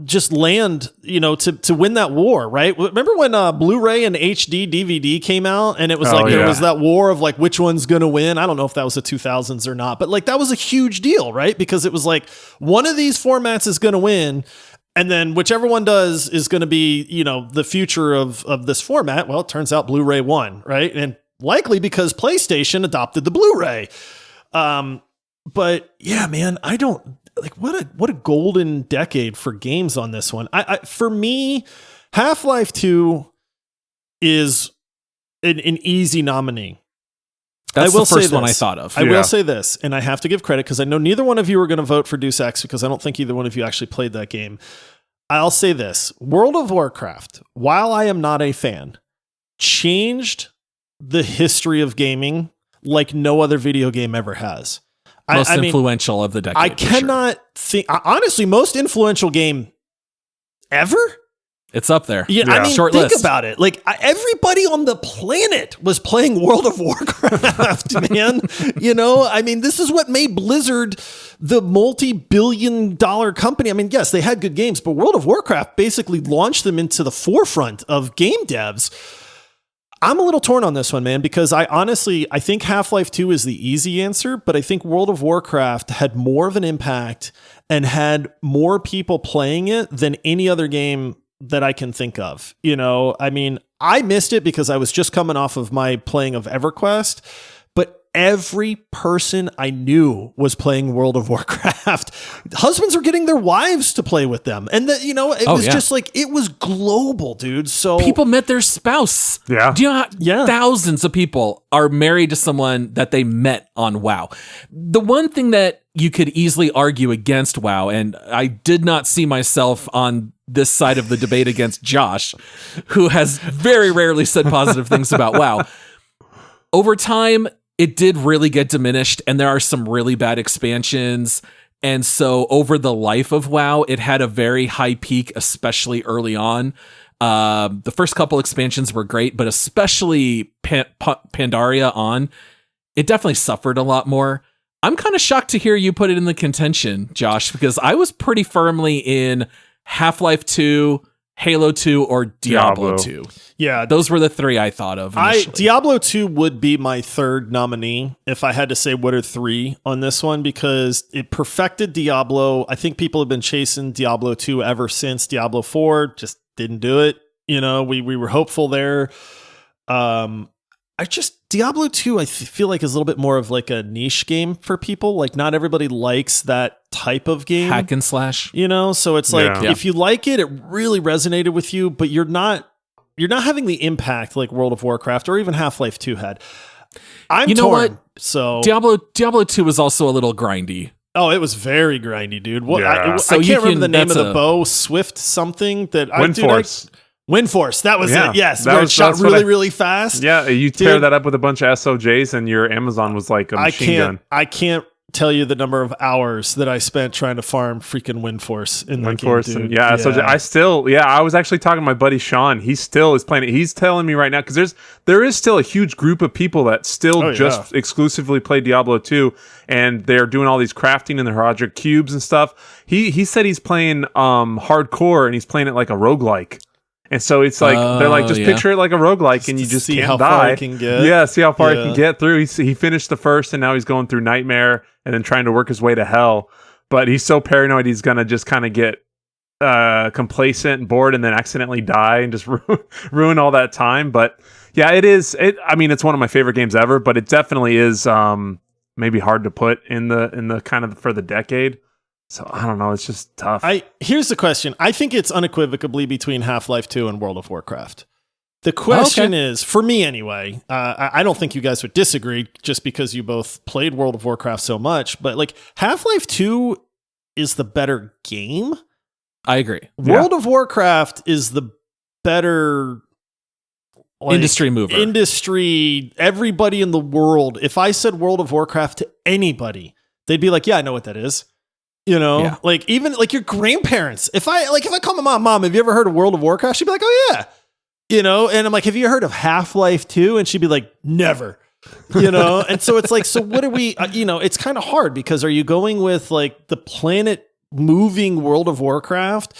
just land, to win that war, right? Remember when Blu-ray and HD DVD came out and it was there was that war of like which one's going to win? I don't know if that was the 2000s or not, but like that was a huge deal, right? Because it was like one of these formats is going to win, and then whichever one does is going to be, the future of this format. Well, it turns out Blu-ray won, right? And likely because PlayStation adopted the Blu-ray. But yeah, man, I don't like what a golden decade for games on this one. For me, Half-Life 2 is an easy nominee. That's the first one I thought of. I will say this, and I have to give credit because I know neither one of you are going to vote for Deus Ex because I don't think either one of you actually played that game. I'll say this. World of Warcraft, while I am not a fan, changed the history of gaming like no other video game ever has. Most influential of the decade. I cannot think, honestly, most influential game ever? It's up there. Yeah, I mean, think about it. Like everybody on the planet was playing World of Warcraft, man. I mean, this is what made Blizzard the multi-billion-dollar company. I mean, yes, they had good games, but World of Warcraft basically launched them into the forefront of game devs. I'm a little torn on this one, man, because I think Half-Life 2 is the easy answer, but I think World of Warcraft had more of an impact and had more people playing it than any other game that I can think of. I mean, I missed it because I was just coming off of my playing of EverQuest, but every person I knew was playing World of Warcraft. Husbands were getting their wives to play with them. And it was just like, it was global, dude. So people met their spouse. Yeah. Do you know how thousands of people are married to someone that they met on WoW? The one thing that you could easily argue against WoW, and I did not see myself on this side of the debate against Josh, who has very rarely said positive things about WoW. Over time, it did really get diminished, and there are some really bad expansions, And so over the life of WoW, it had a very high peak, especially early on. The first couple expansions were great, but especially Pandaria on, it definitely suffered a lot more. I'm kind of shocked to hear you put it in the contention, Josh, because I was pretty firmly in Half-Life 2, Halo 2, or Diablo 2. Yeah. Those were the three I thought of initially. Diablo 2 would be my third nominee if I had to say what are three on this one, because it perfected Diablo. I think people have been chasing Diablo 2 ever since. Diablo 4 just didn't do it. You know, we were hopeful there. Diablo 2, I feel like is a little bit more of like a niche game for people. Like not everybody likes that type of game. Hack and slash. You know, so it's like, if you like it, it really resonated with you, but you're not having the impact like World of Warcraft or even Half-Life 2 had. You know torn, what? So Diablo 2 was also a little grindy. Oh, it was very grindy, dude. What? Yeah. I can't remember the name of the bow. Swift something that Windforce. Windforce. That was it. Yes, where it shot really fast. Yeah, you tear that up with a bunch of SOJs, and your Amazon was like a machine gun. I can't tell you the number of hours that I spent trying to farm freaking Windforce in that game, dude. I was actually talking to my buddy Sean. He still is playing it. He's telling me right now, because there is still a huge group of people that still exclusively play Diablo 2, and they're doing all these crafting and the Heroic cubes and stuff. He said he's playing hardcore, and he's playing it like a roguelike. And so it's like, they're like, just picture it like a roguelike, and you just see can't how die. Far it can get. Yeah, see how far it can get through. He finished the first, and now he's going through Nightmare and then trying to work his way to Hell. But he's so paranoid he's going to just kind of get complacent and bored and then accidentally die and just ruin all that time. But yeah, it is. I mean, it's one of my favorite games ever, but it definitely is maybe hard to put in the kind of for the decade. So I don't know. It's just tough. Here's the question. I think it's unequivocally between Half-Life 2 and World of Warcraft. The question is, for me anyway, I don't think you guys would disagree just because you both played World of Warcraft so much, but like Half-Life 2 is the better game. I agree. World of Warcraft is the better industry mover. Everybody in the world. If I said World of Warcraft to anybody, they'd be like, yeah, I know what that is. You know, like even like your grandparents. If I call my mom, have you ever heard of World of Warcraft? She'd be like, oh yeah. You know, and I'm like, have you heard of Half-Life 2? And she'd be like, never. You know, and so it's like, so what are we? It's kind of hard because are you going with like the planet moving World of Warcraft,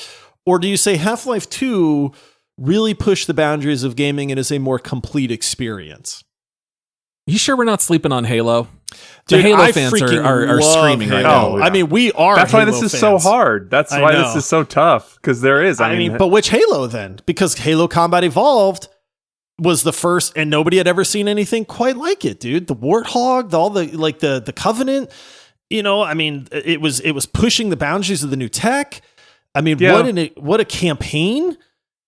or do you say Half-Life 2 really pushed the boundaries of gaming and is a more complete experience? You sure we're not sleeping on Halo? Dude, the Halo fans are screaming right now. I mean, we are. That's Halo why this fans. is so hard. That's why this is so tough, because there is. I mean, but which Halo then? Because Halo Combat Evolved was the first, and nobody had ever seen anything quite like it, dude. The Warthog, the Covenant. You know, I mean, it was pushing the boundaries of the new tech. I mean, what a campaign.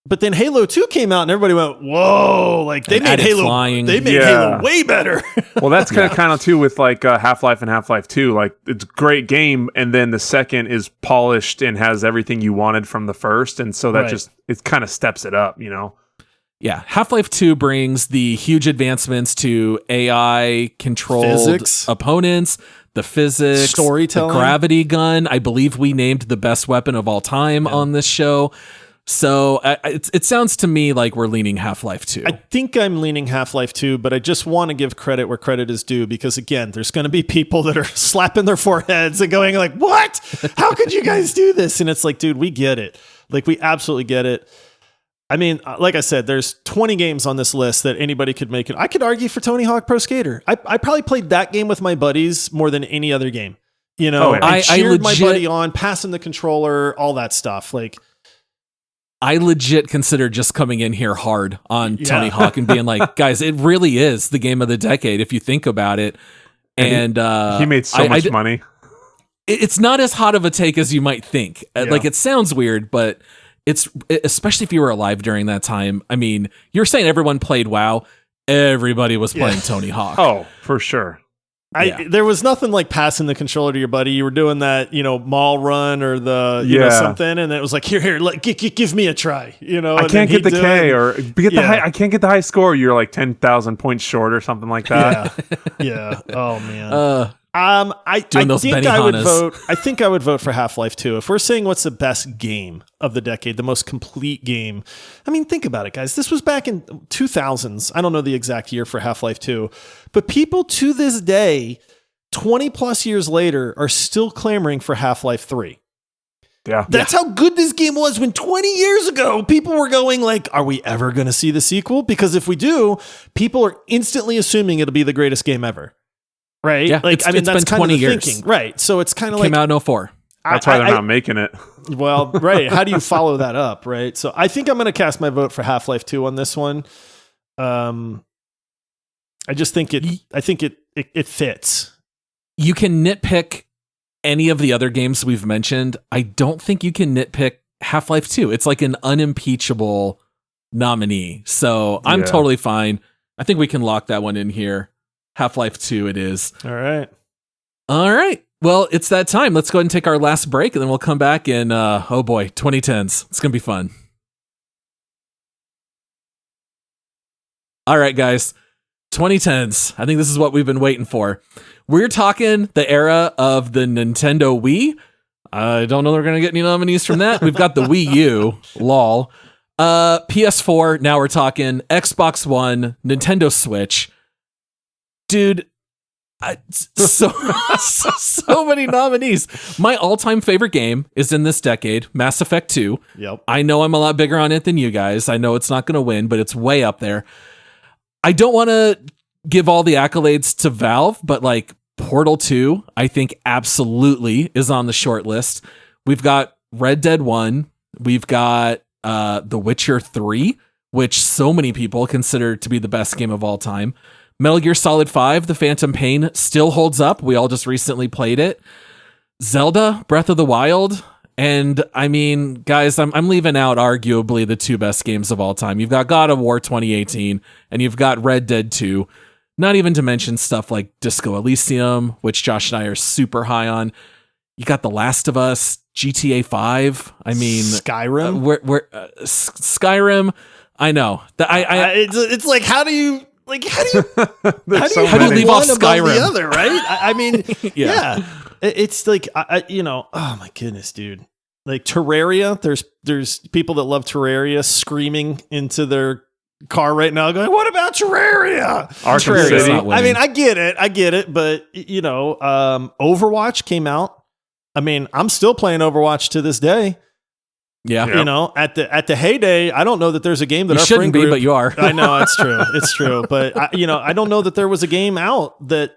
But then Halo 2 came out and everybody went, whoa, like they made Halo flying. They made Halo way better. Well, that's kind of too with like Half-Life and Half-Life 2. Like it's a great game, and then the second is polished and has everything you wanted from the first, and so that just it kind of steps it up, you know. Yeah, Half-Life 2 brings the huge advancements to AI controlled opponents, the physics, storytelling, the gravity gun. I believe we named the best weapon of all time on this show. So it sounds to me like we're leaning Half-Life 2. I think I'm leaning Half-Life 2, but I just want to give credit where credit is due, because again, there's going to be people that are slapping their foreheads and going like, what? How could you guys do this? And it's like, dude, we get it. Like, we absolutely get it. I mean, like I said, there's 20 games on this list that anybody could make it. I could argue for Tony Hawk Pro Skater. I probably played that game with my buddies more than any other game. You know, I cheered my buddy on, passing the controller, all that stuff. Like, I legit consider just coming in here hard on Tony Hawk and being like, guys, it really is the game of the decade if you think about it. And he made so much money. It's not as hot of a take as you might think. Like, it sounds weird, but it's, especially if you were alive during that time. I mean, you're saying everyone played WoW. Everybody was playing Tony Hawk. Oh, for sure. There was nothing like passing the controller to your buddy. You were doing that, mall run or the, know, something. And it was like, here, give me a try, I can't get the K or get the high. I can't get the high score. You're like 10,000 points short or something like that. Yeah. Oh man. I Doing those think I would Benihanas. vote. I think I would vote for Half-Life 2. If we're saying what's the best game of the decade, the most complete game. I mean, think about it, guys. This was back in 2000s. I don't know the exact year for Half-Life 2, but people to this day, 20 plus years later, are still clamoring for Half-Life 3. Yeah. That's how good this game was when 20 years ago, people were going like, are we ever going to see the sequel? Because if we do, people are instantly assuming it'll be the greatest game ever. Right? Yeah, Like, it's been that's kind 20 of the years. thinking. Right. So it's kind of like, Came out in 04. That's why they're not making it. well, right. How do you follow that up? Right. So I think I'm going to cast my vote for Half-Life 2 on this one. I just think it fits. You can nitpick any of the other games we've mentioned. I don't think you can nitpick Half-Life 2. It's like an unimpeachable nominee. So I'm Yeah. totally fine. I think we can lock that one in here. Half-Life 2 it is. All right. All right. Well, it's that time. Let's go ahead and take our last break, and then we'll come back in, 2010s. It's going to be fun. All right, guys. 2010s. I think this is what we've been waiting for. We're talking the era of the Nintendo Wii. I don't know they're going to get any nominees from that. We've got the Wii U, lol. PS4, now we're talking Xbox One, Nintendo Switch. Dude, so many nominees. My all-time favorite game is in this decade, Mass Effect 2. Yep. I know I'm a lot bigger on it than you guys. I know it's not going to win, but it's way up there. I don't want to give all the accolades to Valve, but like Portal 2, I think absolutely is on the short list. We've got Red Dead 1. We've got The Witcher 3, which so many people consider to be the best game of all time. Metal Gear Solid 5, The Phantom Pain, still holds up. We all just recently played it. Zelda, Breath of the Wild. And I mean, guys, I'm leaving out arguably the two best games of all time. You've got God of War 2018 and you've got Red Dead 2. Not even to mention stuff like Disco Elysium, which Josh and I are super high on. You got The Last of Us, GTA 5. I mean, Skyrim. Skyrim. I know. It's like, how do you leave off Skyrim? The other, right? I mean, Yeah. It's like, oh my goodness, dude. Like Terraria, there's people that love Terraria screaming into their car right now going, what about Terraria? Arkham Terraria's City. not winning. I mean, I get it, but Overwatch came out. I mean, I'm still playing Overwatch to this day. Yeah. Yep. You know, at the heyday, I don't know that there's a game that You our shouldn't friend be, group, but you are. I know it's true. It's true. But I don't know that there was a game out that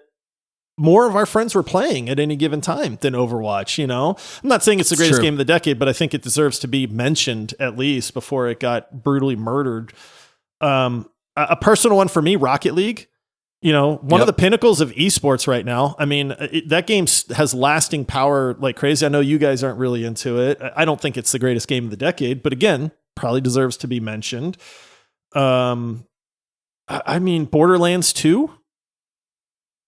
more of our friends were playing at any given time than Overwatch. You know, I'm not saying it's the greatest true. game of the decade, but I think it deserves to be mentioned at least before it got brutally murdered. A personal one for me, Rocket League. You know, one of the pinnacles of esports right now. I mean, that game has lasting power like crazy. I know you guys aren't really into it. I don't think it's the greatest game of the decade, but again, probably deserves to be mentioned. I mean, Borderlands 2,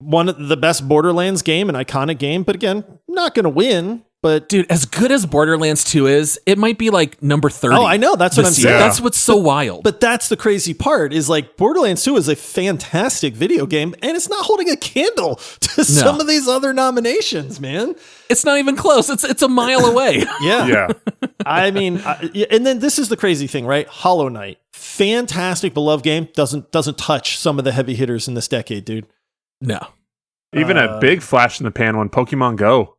one of the best Borderlands game, an iconic game, but again, not going to win. But Dude, as good as Borderlands 2 is, it might be like number 30. oh, I know. That's what I'm this year. saying. That's what's so wild. But that's the crazy part is like Borderlands 2 is a fantastic video game and it's not holding a candle to some of these other nominations, man. It's not even close. It's a mile away. Yeah. Yeah. I mean, and then this is the crazy thing, right? Hollow Knight, fantastic, beloved game, doesn't touch some of the heavy hitters in this decade, dude. No. Even a big flash in the pan one, Pokemon Go.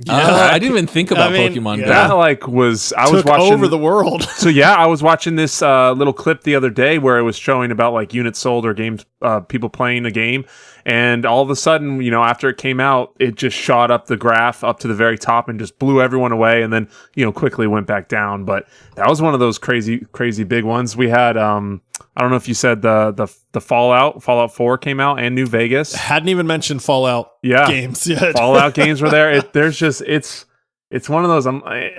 I didn't even think about I mean, Pokemon Go. That I was Took watching over the world. So yeah, I was watching this little clip the other day where it was showing about like units sold or games, people playing a game, and all of a sudden, you know, after it came out, it just shot up the graph up to the very top and just blew everyone away, and then quickly went back down. But that was one of those crazy big ones. We had I don't know if you said the Fallout 4 came out and New Vegas. Hadn't even mentioned Fallout games yet. Fallout games were there. It's one of those.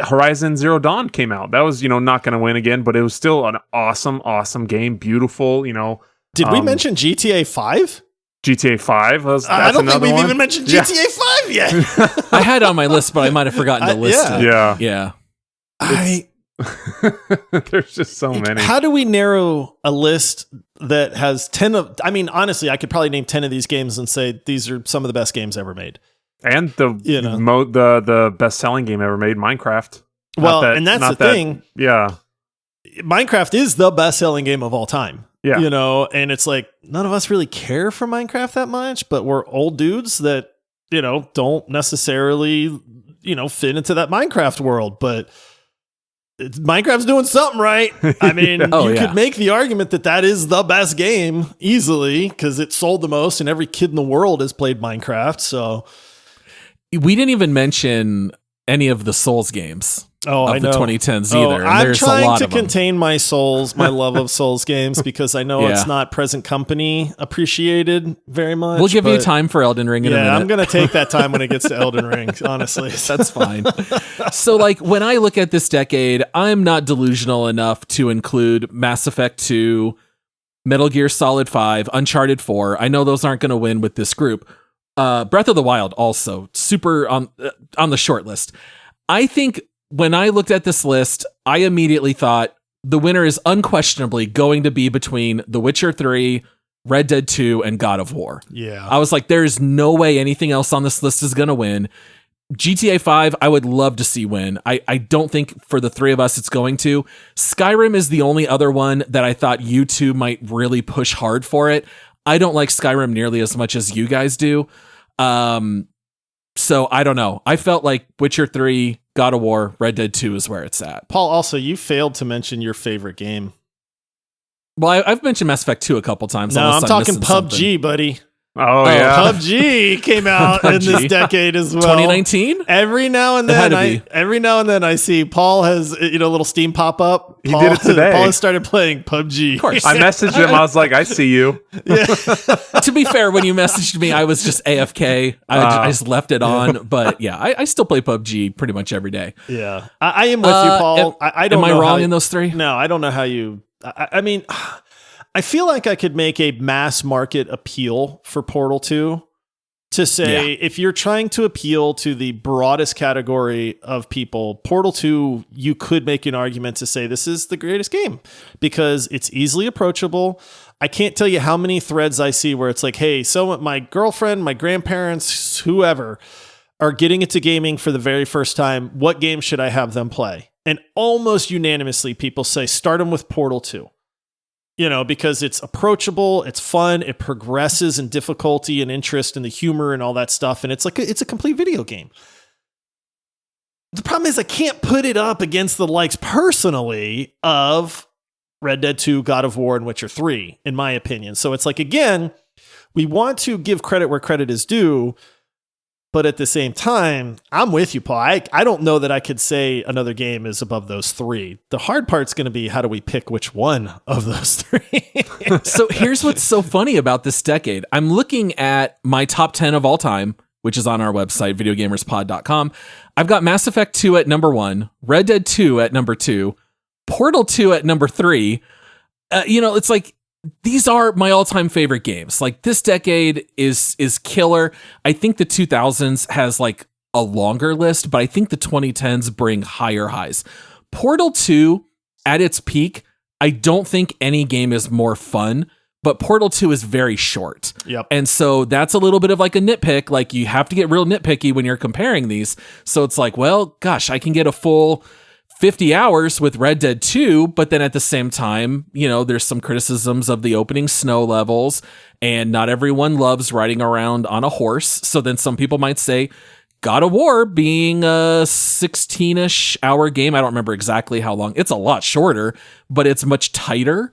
Horizon Zero Dawn came out. That was not going to win again, but it was still an awesome game. Beautiful. Did we mention GTA 5? GTA 5. I don't think we've even mentioned GTA 5 yet. I had it on my list, but I might have forgotten to list it. Yeah. I There's just so many. How do we narrow a list that has 10 of, I mean, honestly, I could probably name 10 of these games and say these are some of the best games ever made. And the best-selling game ever made, Minecraft. Well, and that's the thing. Yeah. Minecraft is the best-selling game of all time. Yeah. You know, and it's like, none of us really care for Minecraft that much, but we're old dudes that, you know, don't necessarily, you know, fit into that Minecraft world. But Minecraft's doing something right. I mean, you could make the argument that that is the best game easily because it sold the most and every kid in the world has played Minecraft. So we didn't even mention any of the Souls games. I know. The 2010s either. I'm There's trying a lot to of them. contain my love of Souls games because I know it's not present company appreciated very much. We'll give you time for Elden Ring in a minute. I'm going to take that time when it gets to Elden Ring, honestly. That's fine. So like when I look at this decade, I'm not delusional enough to include Mass Effect 2, Metal Gear Solid 5, Uncharted 4. I know those aren't going to win with this group. Breath of the Wild also super on the short list. I think when I looked at this list, I immediately thought the winner is unquestionably going to be between The Witcher 3, Red Dead 2, and God of War. Yeah. I was like, there's no way anything else on this list is going to win. GTA 5, I would love to see win. I don't think for the three of us it's going to. Skyrim is the only other one that I thought you two might really push hard for it. I don't like Skyrim nearly as much as you guys do. So I don't know. I felt like Witcher 3, God of War, Red Dead 2 is where it's at. Paul, also, you failed to mention your favorite game. Well, I've mentioned Mass Effect 2 a couple times. No, I'm talking PUBG, buddy. Oh, yeah. PUBG came out in this decade as well. 2019? Every now and then I see Paul has a little Steam pop up. He did it today. Paul has started playing PUBG. Of course. I messaged him. I was like, I see you. To be fair, when you messaged me, I was just AFK. I just left it on. But yeah, I still play PUBG pretty much every day. Yeah. I am with you, Paul. I don't know. Am I wrong in those three? No, I don't know how you... I mean... I feel like I could make a mass market appeal for Portal 2 to say, if you're trying to appeal to the broadest category of people, Portal 2, you could make an argument to say this is the greatest game because it's easily approachable. I can't tell you how many threads I see where it's like, hey, so my girlfriend, my grandparents, whoever are getting into gaming for the very first time. What game should I have them play? And almost unanimously, people say, start them with Portal 2. Because it's approachable, it's fun, it progresses in difficulty and interest and the humor and all that stuff. And it's like it's a complete video game. The problem is I can't put it up against the likes personally of Red Dead 2, God of War, and Witcher 3, in my opinion. So it's like, again, we want to give credit where credit is due. But at the same time, I'm with you, Paul. I don't know that I could say another game is above those three. The hard part's going to be how do we pick which one of those three? So here's what's so funny about this decade. I'm looking at my top 10 of all time, which is on our website, videogamerspod.com. I've got Mass Effect 2 at number 1, Red Dead 2 at number 2, Portal 2 at number 3. It's like, these are my all-time favorite games. Like this decade is killer. I think the 2000s has like a longer list, but I think the 2010s bring higher highs. Portal 2 at its peak, I don't think any game is more fun, but Portal 2 is very short. Yep. And so that's a little bit of like a nitpick. Like you have to get real nitpicky when you're comparing these. So it's like, well, gosh, I can get a full 50 hours with Red Dead 2, but then at the same time, there's some criticisms of the opening snow levels, and not everyone loves riding around on a horse. So then some people might say God of War being a 16-ish hour game. I don't remember exactly how long. It's a lot shorter, but it's much tighter.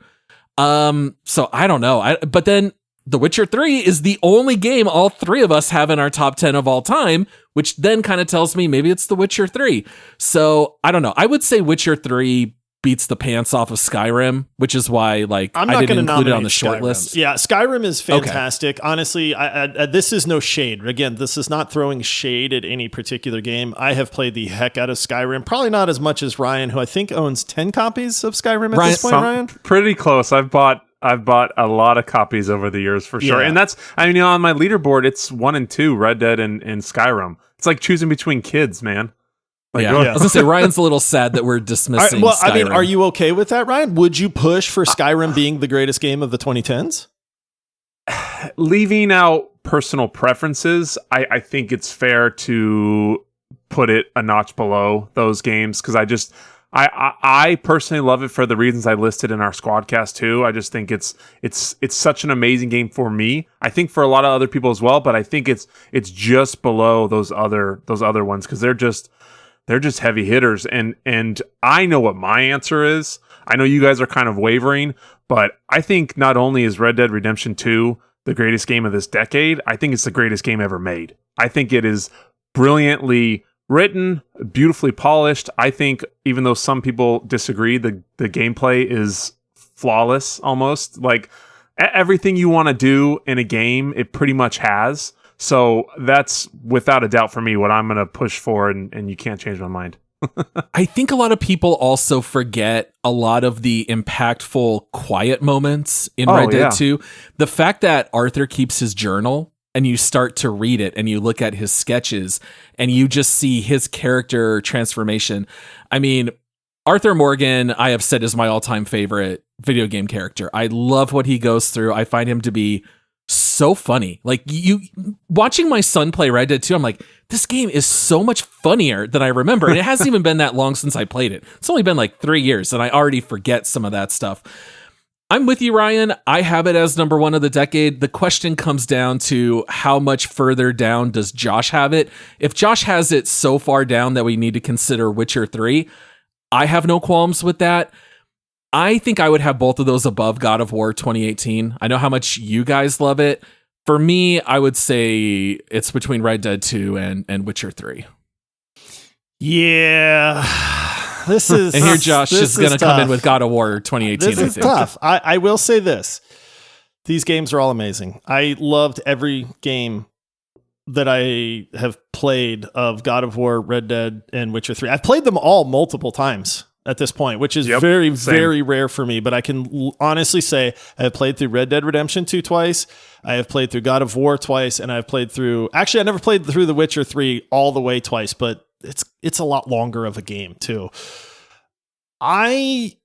So I don't know. But then The Witcher 3 is the only game all three of us have in our top 10 of all time, which then kind of tells me maybe it's The Witcher 3. So I don't know. I would say Witcher 3 beats the pants off of Skyrim, which is why I didn't include it on the short list. Yeah, Skyrim is fantastic. Okay. Honestly, this is no shade. Again, this is not throwing shade at any particular game. I have played the heck out of Skyrim. Probably not as much as Ryan, who I think owns 10 copies of Skyrim at this point, Ryan? Pretty close. I've bought a lot of copies over the years for sure. Yeah. And that's, on my leaderboard, it's 1 and 2, Red Dead and Skyrim. It's like choosing between kids, man. Like, I was gonna say Ryan's a little sad that we're dismissing. Well, Skyrim. I mean, are you okay with that, Ryan? Would you push for Skyrim being the greatest game of the 2010s? leaving out personal preferences, I think it's fair to put it a notch below those games because I personally love it for the reasons I listed in our Squadcast too. I just think it's such an amazing game for me. I think for a lot of other people as well, but I think it's just below those other ones because they're just heavy hitters. And I know what my answer is. I know you guys are kind of wavering, but I think not only is Red Dead Redemption 2 the greatest game of this decade, I think it's the greatest game ever made. I think it is brilliantly written, beautifully polished. I think even though some people disagree, the gameplay is flawless almost. Like everything you want to do in a game, it pretty much has. So that's without a doubt for me what I'm going to push for, and you can't change my mind. I think a lot of people also forget a lot of the impactful quiet moments in Red Dead 2. The fact that Arthur keeps his journal and you start to read it and you look at his sketches and you just see his character transformation. I mean, Arthur Morgan, I have said, is my all-time favorite video game character. I love what he goes through. I find him to be so funny. Like you watching my son play Red Dead 2, I'm like, this game is so much funnier than I remember. And it hasn't even been that long since I played it. It's only been like 3 years and I already forget some of that stuff. I'm with you, Ryan. I have it as number one of the decade. The question comes down to how much further down does Josh have it? If Josh has it so far down that we need to consider Witcher 3, I have no qualms with that. I think I would have both of those above God of War 2018. I know how much you guys love it. For me, I would say it's between Red Dead 2 and Witcher 3. Yeah. This is and here Josh is going to come in with God of War 2018. This is tough. I will say this. These games are all amazing. I loved every game that I have played of God of War, Red Dead, and Witcher 3. I've played them all multiple times at this point, which is very rare for me. But I can honestly say I have played through Red Dead Redemption 2 twice. I have played through God of War twice, and I've played through... Actually, I never played through The Witcher 3 all the way twice, but it's a lot longer of a game, too. I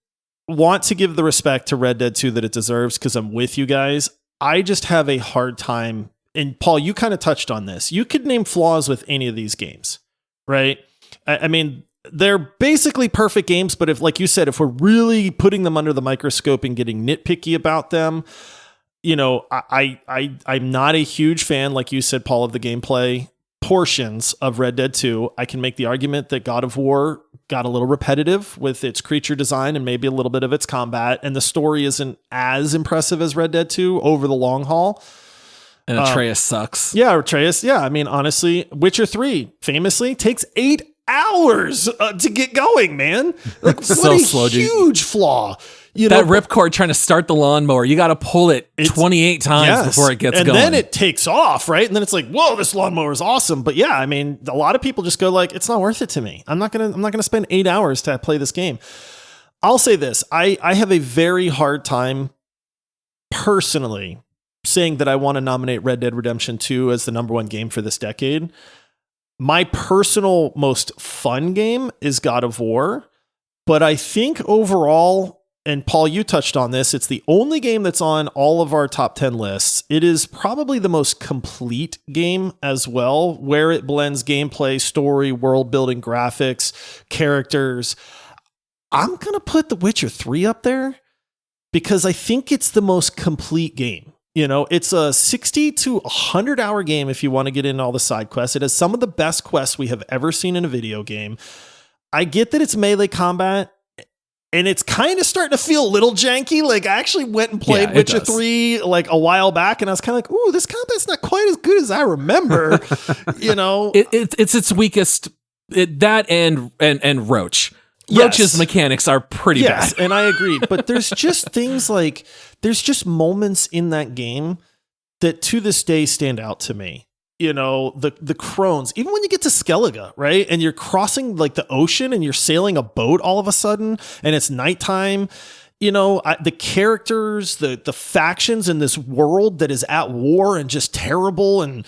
want to give the respect to Red Dead 2 that it deserves because I'm with you guys. I just have a hard time... And Paul, you kind of touched on this. You could name flaws with any of these games, right? I mean... They're basically perfect games, but if, like you said, if we're really putting them under the microscope and getting nitpicky about them, you know, I'm not a huge fan, like you said, Paul, of the gameplay portions of Red Dead 2. I can make the argument that God of War got a little repetitive with its creature design and maybe a little bit of its combat, and the story isn't as impressive as Red Dead 2 over the long haul. And Atreus sucks. Yeah, Atreus. Yeah, I mean, honestly, Witcher 3 famously takes 8 hours to get going, man. Like, so what a slow, huge flaw. You that know, ripcord trying to start the lawnmower, you got to pull it 28 times before it gets going. And then it takes off, right? And then it's like, whoa, this lawnmower is awesome. But yeah, I mean, a lot of people just go like, it's not worth it to me. I'm not gonna spend 8 hours to play this game. I'll say this. I have a very hard time personally saying that I want to nominate Red Dead Redemption 2 as the number one game for this decade. My personal most fun game is God of War, but I think overall, and Paul, you touched on this, it's the only game that's on all of our top 10 lists. It is probably the most complete game as well, where it blends gameplay, story, world building, graphics, characters. I'm going to put The Witcher 3 up there because I think it's the most complete game. You know, it's a 60 to 100 hour game if you want to get into all the side quests. It has some of the best quests we have ever seen in a video game. I get that it's melee combat, and it's kind of starting to feel a little janky. Like, I actually went and played Witcher 3 like a while back, and I was kind of like, ooh, this combat's not quite as good as I remember. You know, it's its weakest. That and Roach. Roach's mechanics are pretty bad. And I agree. But there's just things like, there's just moments in that game that to this day stand out to me. You know, the crones, even when you get to Skellige, right? And you're crossing like the ocean and you're sailing a boat all of a sudden and it's nighttime. You know, the characters, the factions in this world that is at war and just terrible. And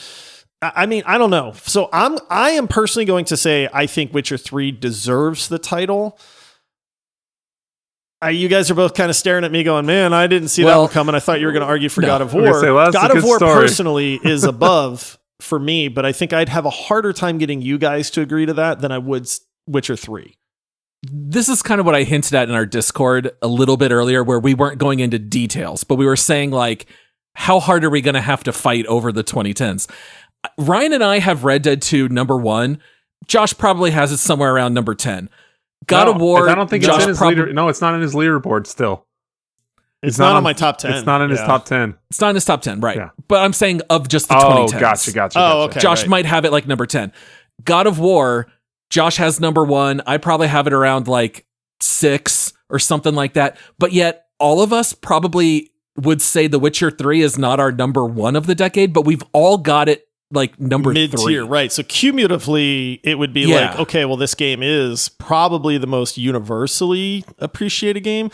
I mean, I don't know. So I am personally going to say I think Witcher 3 deserves the title. You guys are both kind of staring at me going, man, I didn't see that one coming. I thought you were going to argue for God of War. God of War personally is above for me, but I think I'd have a harder time getting you guys to agree to that than I would Witcher 3. This is kind of what I hinted at in our Discord a little bit earlier, where we weren't going into details, but we were saying, like, how hard are we going to have to fight over the 2010s? Ryan and I have Red Dead 2 number 1. Josh probably has it somewhere around number 10. God of War. I don't think it's in his leader. No, it's not in his leaderboard still. It's not on my top 10. It's not in his top 10. It's not in his top 10, right? Yeah. But I'm saying of just the 2010s. Gotcha. Oh, okay. Josh might have it like number 10. God of War, Josh has number 1. I probably have it around like 6 or something like that. But yet, all of us probably would say The Witcher 3 is not our number 1 of the decade, but we've all got it like number mid-tier, 3. right? So cumulatively, it would be like, okay, well, this game is probably the most universally appreciated game.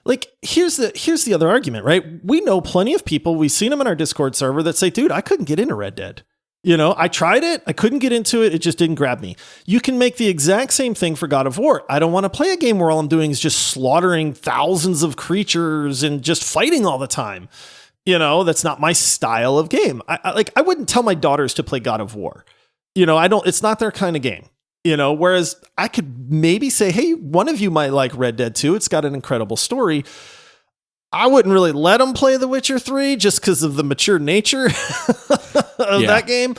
Like, here's the other argument, right? We know plenty of people, we've seen them in our Discord server that say, dude, I couldn't get into Red Dead. You know, I tried it, I couldn't get into it, it just didn't grab me. You can make the exact same thing for God of War. I don't want to play a game where all I'm doing is just slaughtering thousands of creatures and just fighting all the time. You know, that's not my style of game. I wouldn't tell my daughters to play God of War. You know, it's not their kind of game. You know, whereas I could maybe say, hey, one of you might like Red Dead 2. It's got an incredible story. I wouldn't really let them play The Witcher 3 just because of the mature nature of that game.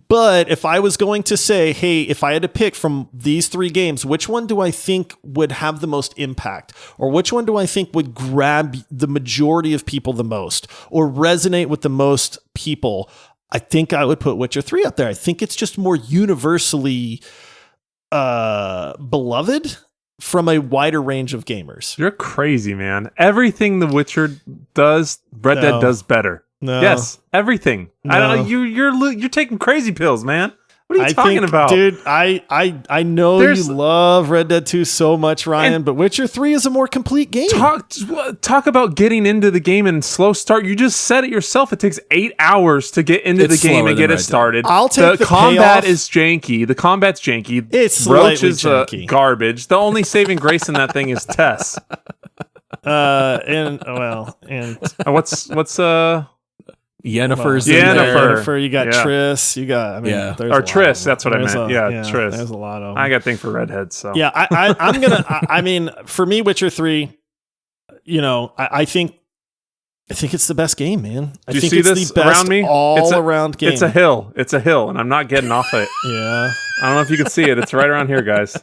But if I was going to say, hey, if I had to pick from these 3 games, which one do I think would have the most impact? Or which one do I think would grab the majority of people the most or resonate with the most people? I think I would put Witcher 3 up there. I think it's just more universally beloved from a wider range of gamers. You're crazy, man. Everything The Witcher does, Red Dead does better. No. Yes, everything. No. I don't know. You're taking crazy pills, man. What are you talking about, dude? I know you love Red Dead 2 so much, Ryan, but Witcher 3 is a more complete game. Talk about getting into the game and slow start. You just said it yourself. It takes 8 hours to get into the game and get it started. I'll take the combat is janky. The combat's janky. It's Roach is janky. Garbage. The only saving grace in that thing is Tess. And what's Yennefer's Yennefer, you got Triss, you got or Triss, that's what I meant. Triss. There's a lot of them. I got a thing for redheads, so yeah, I'm gonna I mean, for me, Witcher 3, you know, I think it's the best game, man. I think it's the best around me? all-around game. It's a hill, and I'm not getting off it. Yeah. I don't know if you can see it. It's right around here, guys.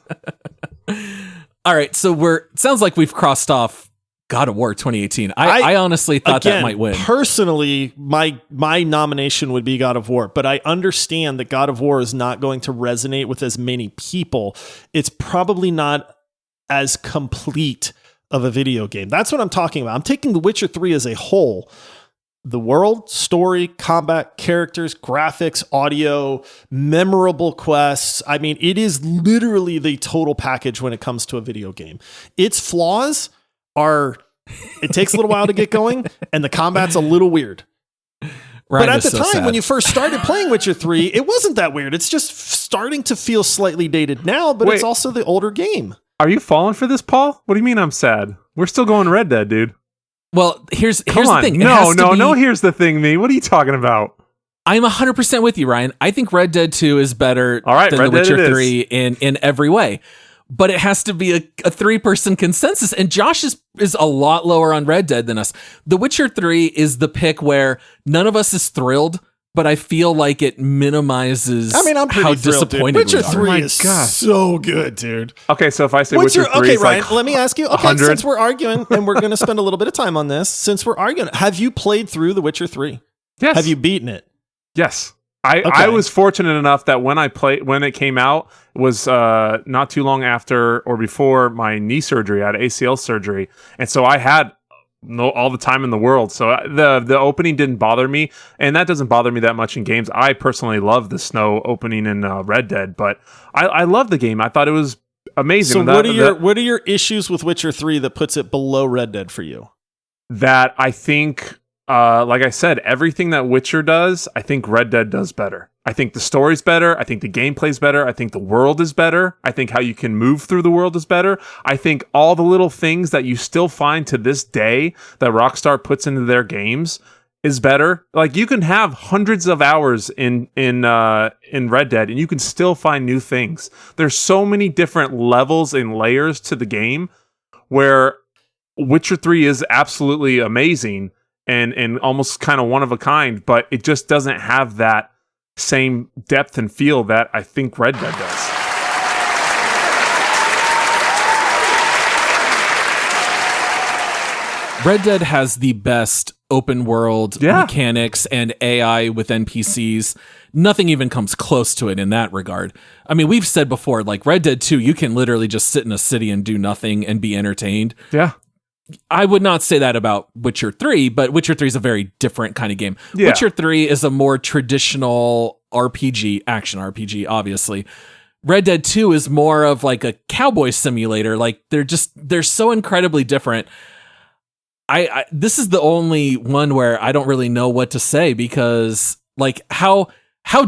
All right, so it sounds like we've crossed off God of War 2018. I honestly thought that might win. Personally, my nomination would be God of War, but I understand that God of War is not going to resonate with as many people. It's probably not as complete of a video game. That's what I'm talking about. I'm taking The Witcher 3 as a whole. The world, story, combat, characters, graphics, audio, memorable quests. I mean, it is literally the total package when it comes to a video game. Its flaws it takes a little while to get going, and the combat's a little weird. But at the time, when you first started playing Witcher 3, it wasn't that weird. It's just starting to feel slightly dated now, but it's also the older game. Are you falling for this, Paul? What do you mean I'm sad? We're still going Red Dead, dude. Well, here's the thing. No, here's the thing, me. What are you talking about? I'm 100% with you, Ryan. I think Red Dead 2 is better than Red The Witcher Dead 3 in every way. But it has to be a 3-person consensus. And Josh is a lot lower on Red Dead than us. The Witcher 3 is the pick where none of us is thrilled, but I feel like it minimizes I'm pretty how thrilled, disappointed dude. Witcher we are. 3 is so good, dude. Okay, so if I say Witcher 3 okay, is Ryan, like let me ask you. Okay, 100? Since we're arguing, and we're going to spend a little bit of time on this, since we're arguing, have you played through The Witcher 3? Yes. Have you beaten it? Yes. I was fortunate enough that when it came out was not too long after or before my knee surgery. I had ACL surgery, and so I had all the time in the world. So the opening didn't bother me, and that doesn't bother me that much in games. I personally love the snow opening in Red Dead, but I love the game. I thought it was amazing. So what are your issues with Witcher 3 that puts it below Red Dead for you? That I think like I said, everything that Witcher does, I think Red Dead does better. I think the story's better. I think the gameplay's better. I think the world is better. I think how you can move through the world is better. I think all the little things that you still find to this day that Rockstar puts into their games is better. Like, you can have hundreds of hours in Red Dead and you can still find new things. There's so many different levels and layers to the game where Witcher 3 is absolutely amazing and almost kind of one of a kind, but it just doesn't have that same depth and feel that I think Red Dead does. Red Dead has the best open world mechanics and AI with NPCs. Nothing even comes close to it in that regard. I mean, we've said before, like Red Dead 2, you can literally just sit in a city and do nothing and be entertained. Yeah. I would not say that about Witcher 3, but Witcher 3 is a very different kind of game. Yeah. Witcher 3 is a more traditional RPG, action RPG, obviously. Red Dead 2 is more of like a cowboy simulator. Like they're so incredibly different. This is the only one where I don't really know what to say because like how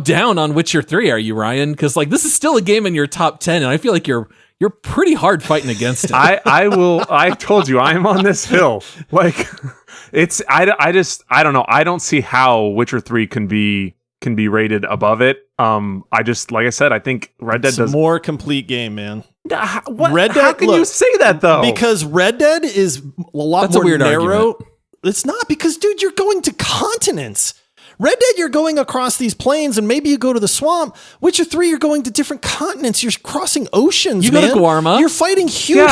down on Witcher 3 are you, Ryan? Because like this is still a game in your top 10 and I feel like you're pretty hard fighting against it. I told you I'm on this hill. Like I don't know. I don't see how Witcher 3 can be rated above it. Like I said, I think Red Dead does more complete game, man. What? Red Dead, how can you say that though? Because Red Dead is a lot That's more a weird narrow. argument. It's not because, dude, you're going to continents. Red Dead, you're going across these plains, and maybe you go to the swamp. Witcher 3, you're going to different continents. You're crossing oceans. You man. go to Guarma. You're fighting huge.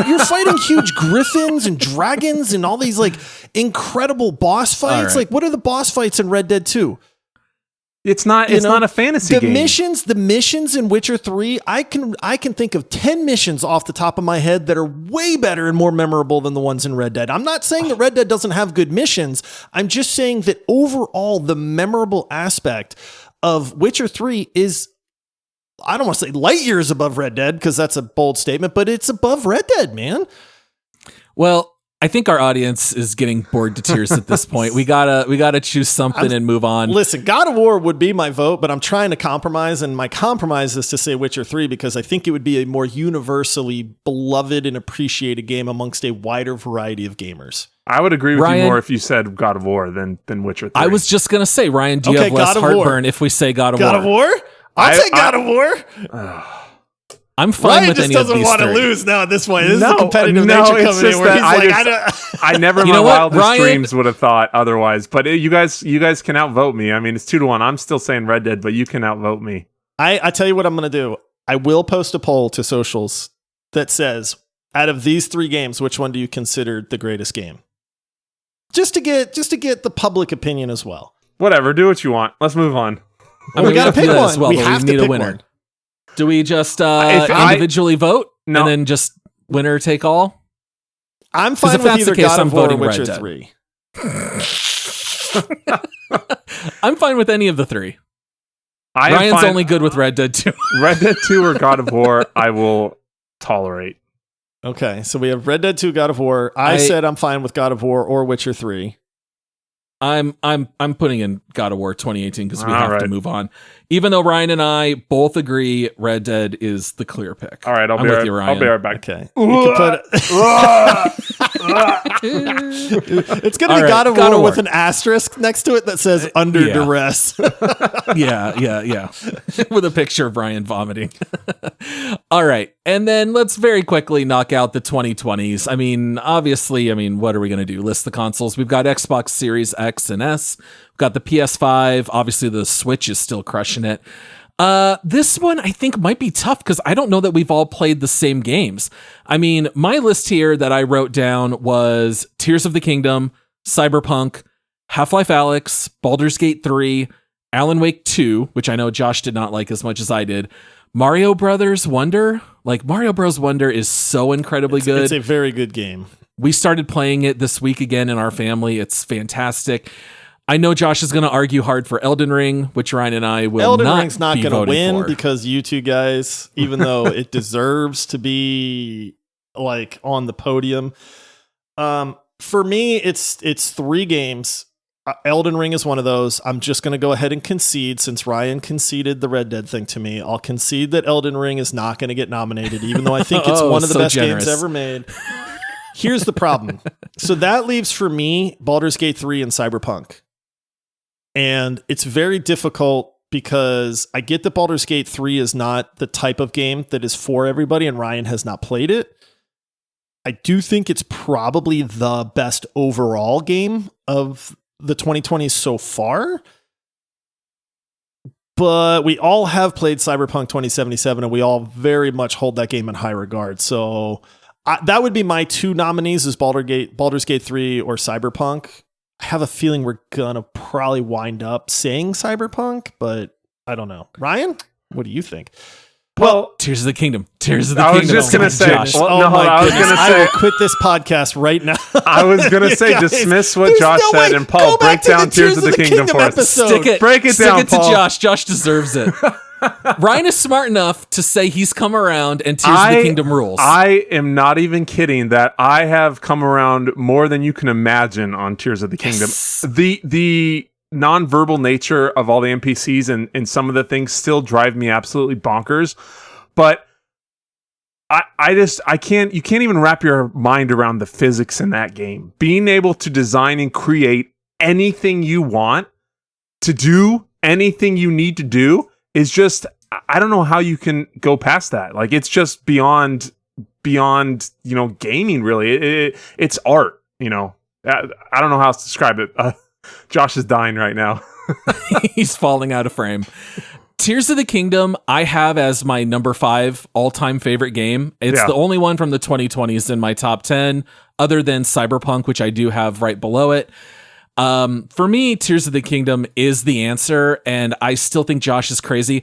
You're fighting huge griffins and dragons and all these like incredible boss fights. Right. Like, what are the boss fights in Red Dead 2? It's not a fantasy game. The missions in Witcher 3, I can think of 10 missions off the top of my head that are way better and more memorable than the ones in Red Dead. I'm not saying that Red Dead doesn't have good missions. I'm just saying that overall the memorable aspect of Witcher 3 is, I don't want to say light years above Red Dead because that's a bold statement, but it's above Red Dead, man. Well, I think our audience is getting bored to tears at this point. We gotta choose something and move on. Listen, God of War would be my vote, but I'm trying to compromise, and my compromise is to say Witcher 3 because I think it would be a more universally beloved and appreciated game amongst a wider variety of gamers. I would agree with Ryan, you more if you said God of War than Witcher 3. I was just gonna say, Ryan, do you have less heartburn if we say God of War? God of War? I'll say God of War. I'm fine Ryan with just any of doesn't these want to three. lose now at this point. This is the competitive nature coming in where he's like, I never in You my know what, wildest Ryan? dreams would have thought otherwise. But you guys can outvote me. I mean, it's 2-1. I'm still saying Red Dead, but you can outvote me. I tell you what I'm going to do. I will post a poll to socials that says, out of these three games, which one do you consider the greatest game? Just to get the public opinion as well. Whatever, do what you want. Let's move on. We got to pick one. As well, we but have need to a pick winner. one. Do we just If individually vote No. and then just winner take all? I'm 'Cause fine if with that's either the case, God I'm of War or voting Witcher Red Dead. 3. I'm fine with any of the three. I am Ryan's fine- only good with Red Dead 2. Red Dead 2 or God of War, I will tolerate. Okay, so we have Red Dead 2, God of War. I said I'm fine with God of War or Witcher 3. I'm putting in God of War 2018 because we All have to right. move on. Even though Ryan and I both agree Red Dead is the clear pick. All right, I'm with you, Ryan. I'll be right back. Okay. You can it's going to All be right, God of God War of with War. an asterisk next to it that says under yeah. duress. Yeah. With a picture of Ryan vomiting. All right. And then let's very quickly knock out the 2020s. I mean, obviously, what are we going to do? List the consoles. We've got Xbox Series X and S. We've got the PS5. Obviously, the Switch is still crushing it. This one I think might be tough because I don't know that we've all played the same games. I mean, my list here that I wrote down was Tears of the Kingdom, Cyberpunk, Half-Life Alyx, Baldur's Gate 3, Alan Wake 2, which I know Josh did not like as much as I did. Mario Brothers Wonder. Like, Mario Bros. Wonder is so incredibly good. It's a very good game. We started playing it this week again in our family. It's fantastic. I know Josh is going to argue hard for Elden Ring, which Ryan and I will Elden not Ring's not be going to voting win for. because you two guys, even though it deserves to be like on the podium. For me, it's three games. Elden Ring is one of those. I'm just going to go ahead and concede, since Ryan conceded the Red Dead thing to me. I'll concede that Elden Ring is not going to get nominated, even though I think it's one of the best games ever made. Here's the problem. So that leaves for me Baldur's Gate 3 and Cyberpunk. And it's very difficult because I get that Baldur's Gate 3 is not the type of game that is for everybody, and Ryan has not played it. I do think it's probably the best overall game of the 2020s so far. But we all have played Cyberpunk 2077, and we all very much hold that game in high regard. So that would be my two nominees, is Baldur's Gate 3 or Cyberpunk. I have a feeling we're going to probably wind up saying Cyberpunk, but I don't know. Ryan, what do you think? Well, Tears of the Kingdom. Tears of the Kingdom. I was just going to say, I was going to say, I will quit this podcast right now. I was going to say, dismiss what Josh said, and Paul, break down Tears of the Kingdom for us. Break it down, to Paul. Josh. Josh deserves it. Ryan is smart enough to say he's come around and Tears of the Kingdom rules. I am not even kidding that I have come around more than you can imagine on Tears of the Kingdom. The non-verbal nature of all the NPCs and some of the things still drive me absolutely bonkers. But you can't even wrap your mind around the physics in that game. Being able to design and create anything you want to do, anything you need to do, is just, I don't know how you can go past that. Like, it's just beyond, gaming, really. It's art, I don't know how else to describe it. Josh is dying right now. He's falling out of frame. Tears of the Kingdom, I have as my number 5 all-time favorite game. It's the only one from the 2020s in my top 10, other than Cyberpunk, which I do have right below it. For me, Tears of the Kingdom is the answer, and I still think Josh is crazy.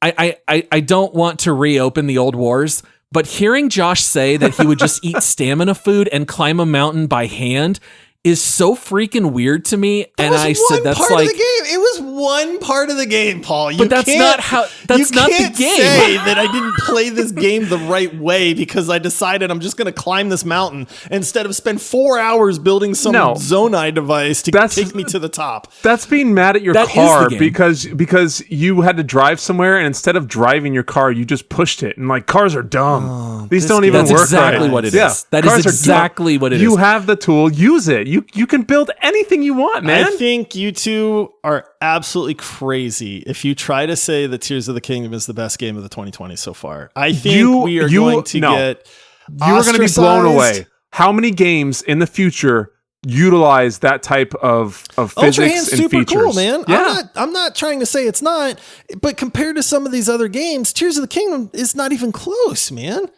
I don't want to reopen the old wars, but hearing Josh say that he would just eat stamina food and climb a mountain by hand is so freaking weird to me. And I said that's part like of the game. It was one part of the game, Paul. But that's not how. That's not the game. Say that I didn't play this game the right way because I decided I'm just going to climb this mountain instead of spend 4 hours building some Zonai device to take me to the top. That's being mad at your car because you had to drive somewhere, and instead of driving your car, you just pushed it. And like, cars are dumb. These don't even work. That's exactly right. what it is. That is exactly what it is. You have the tool. Use it. You can build anything you want, man. I think you two are absolutely crazy if you try to say that Tears of the Kingdom is the best game of the 2020s so far. I think we are going to get You are going to be blown away. How many games in the future utilize that type of physics and super features? Cool, man. Yeah. I'm not trying to say it's not, but compared to some of these other games, Tears of the Kingdom is not even close, man.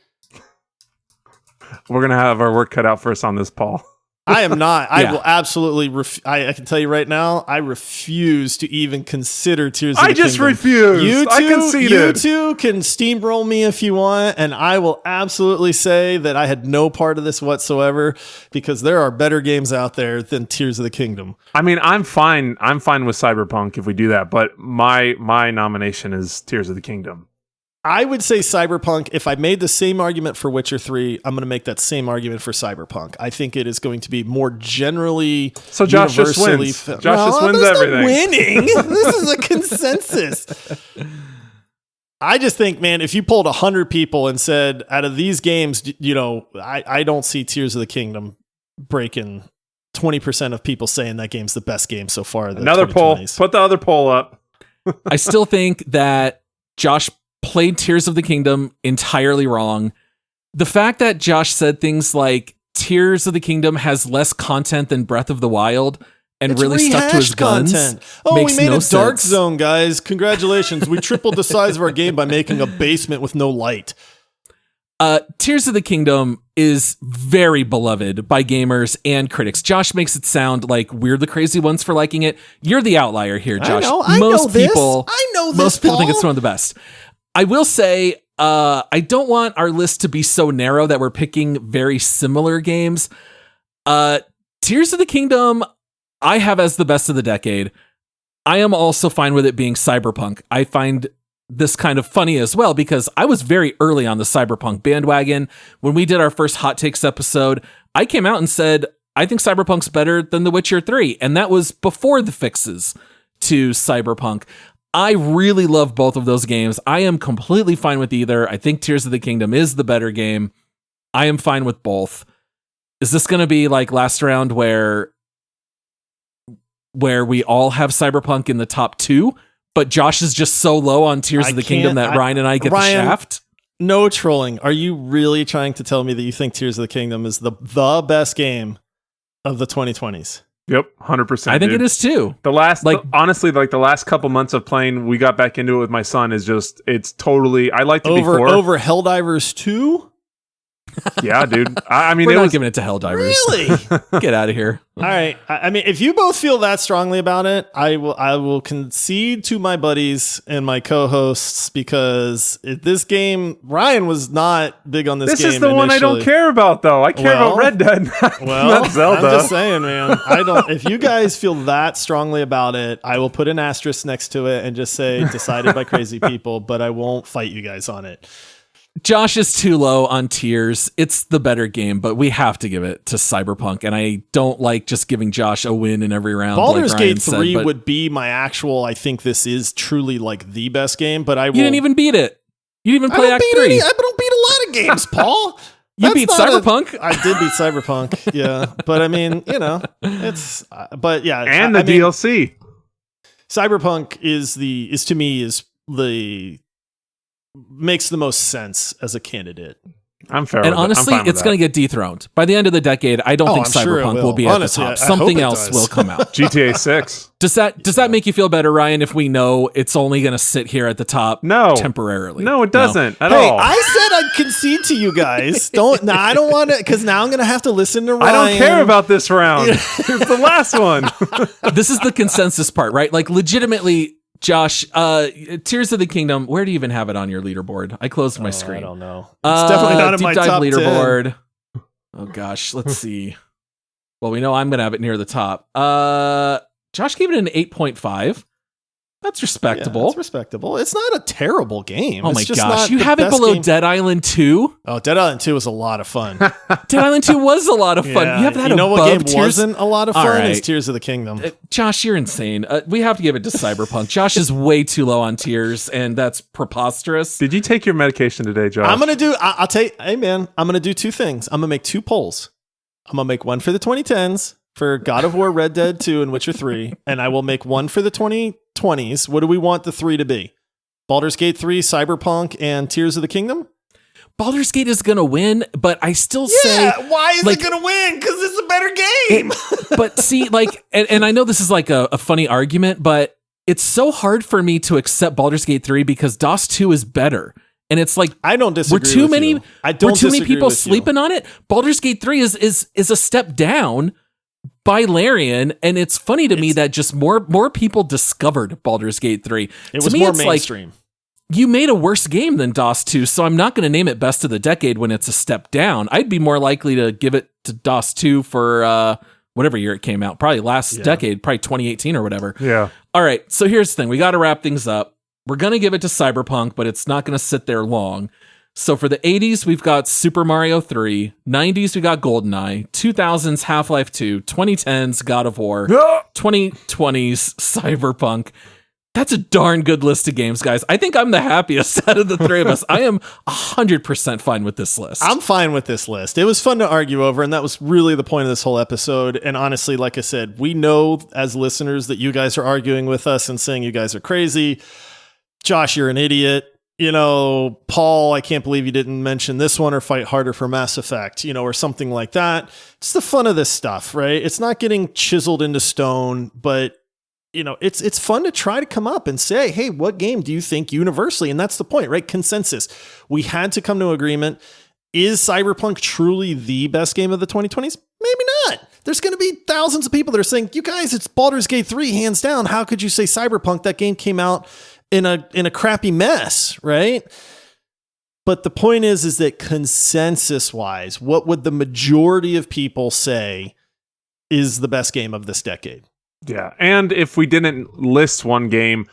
We're going to have our work cut out for us on this, Paul. I am not. I will absolutely. I can tell you right now, I refuse to even consider Tears of the Kingdom. I just refuse. I conceded. You two can steamroll me if you want, and I will absolutely say that I had no part of this whatsoever because there are better games out there than Tears of the Kingdom. I mean, I'm fine. I'm fine with Cyberpunk if we do that, but my nomination is Tears of the Kingdom. I would say Cyberpunk. If I made the same argument for Witcher 3, I'm going to make that same argument for Cyberpunk. I think it is going to be more generally. So Josh just wins. Josh just wins everything. Winning. This is a consensus. I just think, man, if you polled 100 people and said, out of these games, I don't see Tears of the Kingdom breaking 20% of people saying that game's the best game so far. Another poll. Put the other poll up. I still think that Josh played Tears of the Kingdom entirely wrong. The fact that Josh said things like Tears of the Kingdom has less content than Breath of the Wild and it's really stuck to his guns. We made a dark zone, guys. Congratulations. We tripled the size of our game by making a basement with no light. Tears of the Kingdom is very beloved by gamers and critics. Josh makes it sound like we're the crazy ones for liking it. You're the outlier here, Josh. I know this. Most people think it's one of the best. I will say, I don't want our list to be so narrow that we're picking very similar games. Tears of the Kingdom, I have as the best of the decade. I am also fine with it being Cyberpunk. I find this kind of funny as well because I was very early on the Cyberpunk bandwagon. When we did our first Hot Takes episode, I came out and said, I think Cyberpunk's better than The Witcher 3, and that was before the fixes to Cyberpunk. I really love both of those games. I am completely fine with either. I think Tears of the Kingdom is the better game. I am fine with both. Is this going to be like last round where we all have Cyberpunk in the top 2, but Josh is just so low on Tears of the Kingdom that Ryan and I get the shaft? No trolling. Are you really trying to tell me that you think Tears of the Kingdom is the best game of the 2020s? Yep, 100%. I think it is too. Honestly, the last couple months of playing, we got back into it with my son. It's totally. I liked it before. Over Helldivers 2. Yeah, dude. I mean, we're not giving it to Helldivers. Really? Get out of here. All right. I mean, if you both feel that strongly about it, I will concede to my buddies and my co-hosts because this game, Ryan was not big on this game. This is the one I don't care about, though. I care about Red Dead, not Zelda. I'm just saying, man. If you guys feel that strongly about it, I will put an asterisk next to it and just say decided by crazy people, but I won't fight you guys on it. Josh is too low on Tears. It's the better game, but we have to give it to Cyberpunk, and I don't like just giving Josh a win in every round. Baldur's like Gate 3 said, would be my actual, I think this is truly like the best game, but You didn't even beat it. You didn't even play Act 3. I don't beat a lot of games, Paul. You beat Cyberpunk. I did beat Cyberpunk, yeah. But I mean, it's, but yeah. And the DLC. Cyberpunk is to me makes the most sense as a candidate. I'm fair. And honestly, it's going to get dethroned by the end of the decade. I don't think Cyberpunk will be honestly, at the top. Something else will come out. GTA 6. Does that make you feel better, Ryan? If we know it's only going to sit here at the top, temporarily? No, it doesn't at all. I said I'd concede to you guys. I don't want to, because now I'm going to have to listen to Ryan. I don't care about this round. It's the last one. This is the consensus part, right? Like, legitimately. Josh, Tears of the Kingdom, where do you even have it on your leaderboard? I closed my screen. I don't know. It's definitely not in my top leaderboard. 10. Oh gosh, let's see. Well, we know I'm going to have it near the top. Josh gave it an 8.5. That's respectable. Yeah, that's respectable. It's not a terrible game. Oh my gosh, you have it below Dead Island 2? Oh, Dead Island 2 was a lot of fun. Dead Island 2 was a lot of fun. Yeah, you have that what game Tears? wasn't a lot of fun? Right. Is Tears of the Kingdom. Josh, you're insane. We have to give it to Cyberpunk. Josh is way too low on Tears, and that's preposterous. Did you take your medication today, Josh? I'll tell you, hey man, I'm going to do two things. I'm going to make two polls. I'm going to make one for the 2010s for God of War, Red Dead 2, and Witcher 3, and I will make one for the 2020s. What do we want the three to be? Baldur's Gate 3, Cyberpunk, and Tears of the Kingdom? Baldur's Gate is going to win, but I still say... why is it going to win? Because it's a better game! But see, and I know this is like a funny argument, but it's so hard for me to accept Baldur's Gate 3 because DOS 2 is better. And it's like... I don't disagree with you. We're too many people sleeping you. on it. Baldur's Gate 3 is a step down by Larian, and it's funny to me that just more people discovered Baldur's Gate 3. It was more mainstream. Like, you made a worse game than DOS 2, so I'm not going to name it best of the decade when it's a step down. I'd be more likely to give it to DOS 2 for whatever year it came out, probably last decade, probably 2018 or whatever. Yeah. All right, so here's the thing. We got to wrap things up. We're going to give it to Cyberpunk, but it's not going to sit there long. So for the 80s, we've got Super Mario 3. 90s, we got GoldenEye. 2000s, Half-Life 2. 2010s, God of War. 2020s, Cyberpunk. That's a darn good list of games, guys. I think I'm the happiest out of the three of us. I am 100% fine with this list. I'm fine with this list. It was fun to argue over, and that was really the point of this whole episode. And honestly, like I said, we know as listeners that you guys are arguing with us and saying you guys are crazy. Josh, you're an idiot. Paul, I can't believe you didn't mention this one or Fight Harder for Mass Effect, or something like that. It's the fun of this stuff, right? It's not getting chiseled into stone, but it's fun to try to come up and say, hey, what game do you think universally? And that's the point, right? Consensus. We had to come to agreement. Is Cyberpunk truly the best game of the 2020s? Maybe not. There's going to be thousands of people that are saying, you guys, it's Baldur's Gate 3, hands down. How could you say Cyberpunk? That game came out in a crappy mess, right? But the point is that consensus wise, what would the majority of people say is the best game of this decade? Yeah. And if we didn't list one game,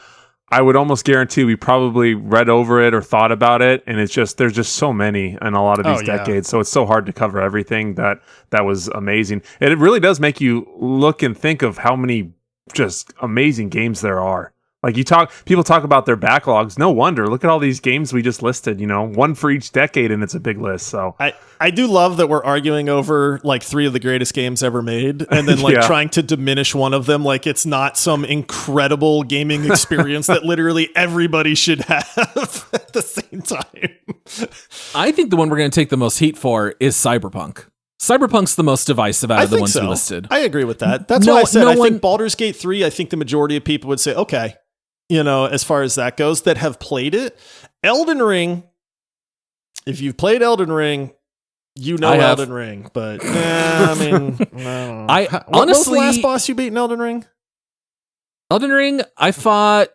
I would almost guarantee we probably read over it or thought about it, and there's just so many in a lot of these decades, so it's so hard to cover everything that was amazing. And it really does make you look and think of how many just amazing games there are. Like people talk about their backlogs. No wonder. Look at all these games we just listed, one for each decade, and it's a big list. So I do love that we're arguing over like 3 of the greatest games ever made, and then trying to diminish one of them like it's not some incredible gaming experience that literally everybody should have at the same time. I think the one we're going to take the most heat for is Cyberpunk. Cyberpunk's the most divisive out of the ones we listed. I agree with that. That's why I said I think Baldur's Gate 3, I think the majority of people would say, okay, as far as that goes, that have played it. Elden Ring, if you've played Elden Ring, Elden Ring. But, I don't know. Honestly, what was the last boss you beat in Elden Ring? Elden Ring, I fought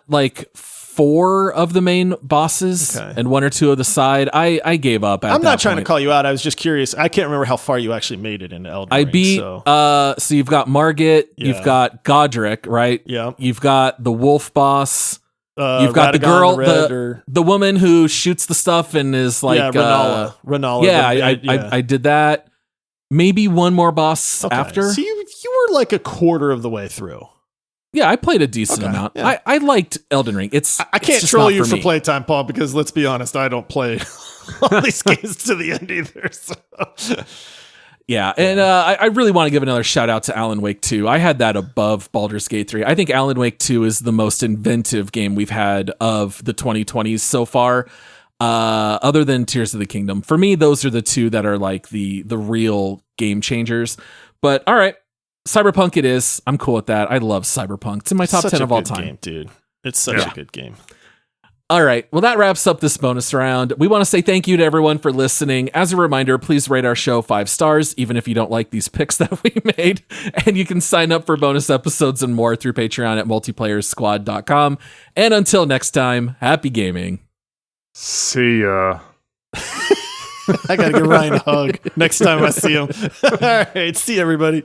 like 4 of the main bosses and 1 or 2 of the side. I gave up. I'm not trying to call you out. I was just curious. I can't remember how far you actually made it into Elden Ring. I beat. So you've got Margit. You've got Godric, right? Yeah. You've got the wolf boss. You've got the girl, the woman who shoots the stuff and is like Renala. Yeah, I did that. Maybe one more boss after. So you were like a quarter of the way through. Yeah, I played a decent amount. Yeah. I liked Elden Ring. I can't troll you for playtime, Paul, because let's be honest, I don't play all these games to the end either. So. Yeah, and I really want to give another shout out to Alan Wake 2. I had that above Baldur's Gate 3. I think Alan Wake 2 is the most inventive game we've had of the 2020s so far, other than Tears of the Kingdom. For me, those are the 2 that are like the real game changers. But all right. Cyberpunk it is. I'm cool with that. I love Cyberpunk. It's in my top 10 of all time. Game, dude. It's such a good game. All right. Well, that wraps up this bonus round. We want to say thank you to everyone for listening. As a reminder, please rate our show 5 stars, even if you don't like these picks that we made. And you can sign up for bonus episodes and more through Patreon at multiplayersquad.com. And until next time, happy gaming. See ya. I got to give Ryan a hug next time I see him. All right. See you, everybody.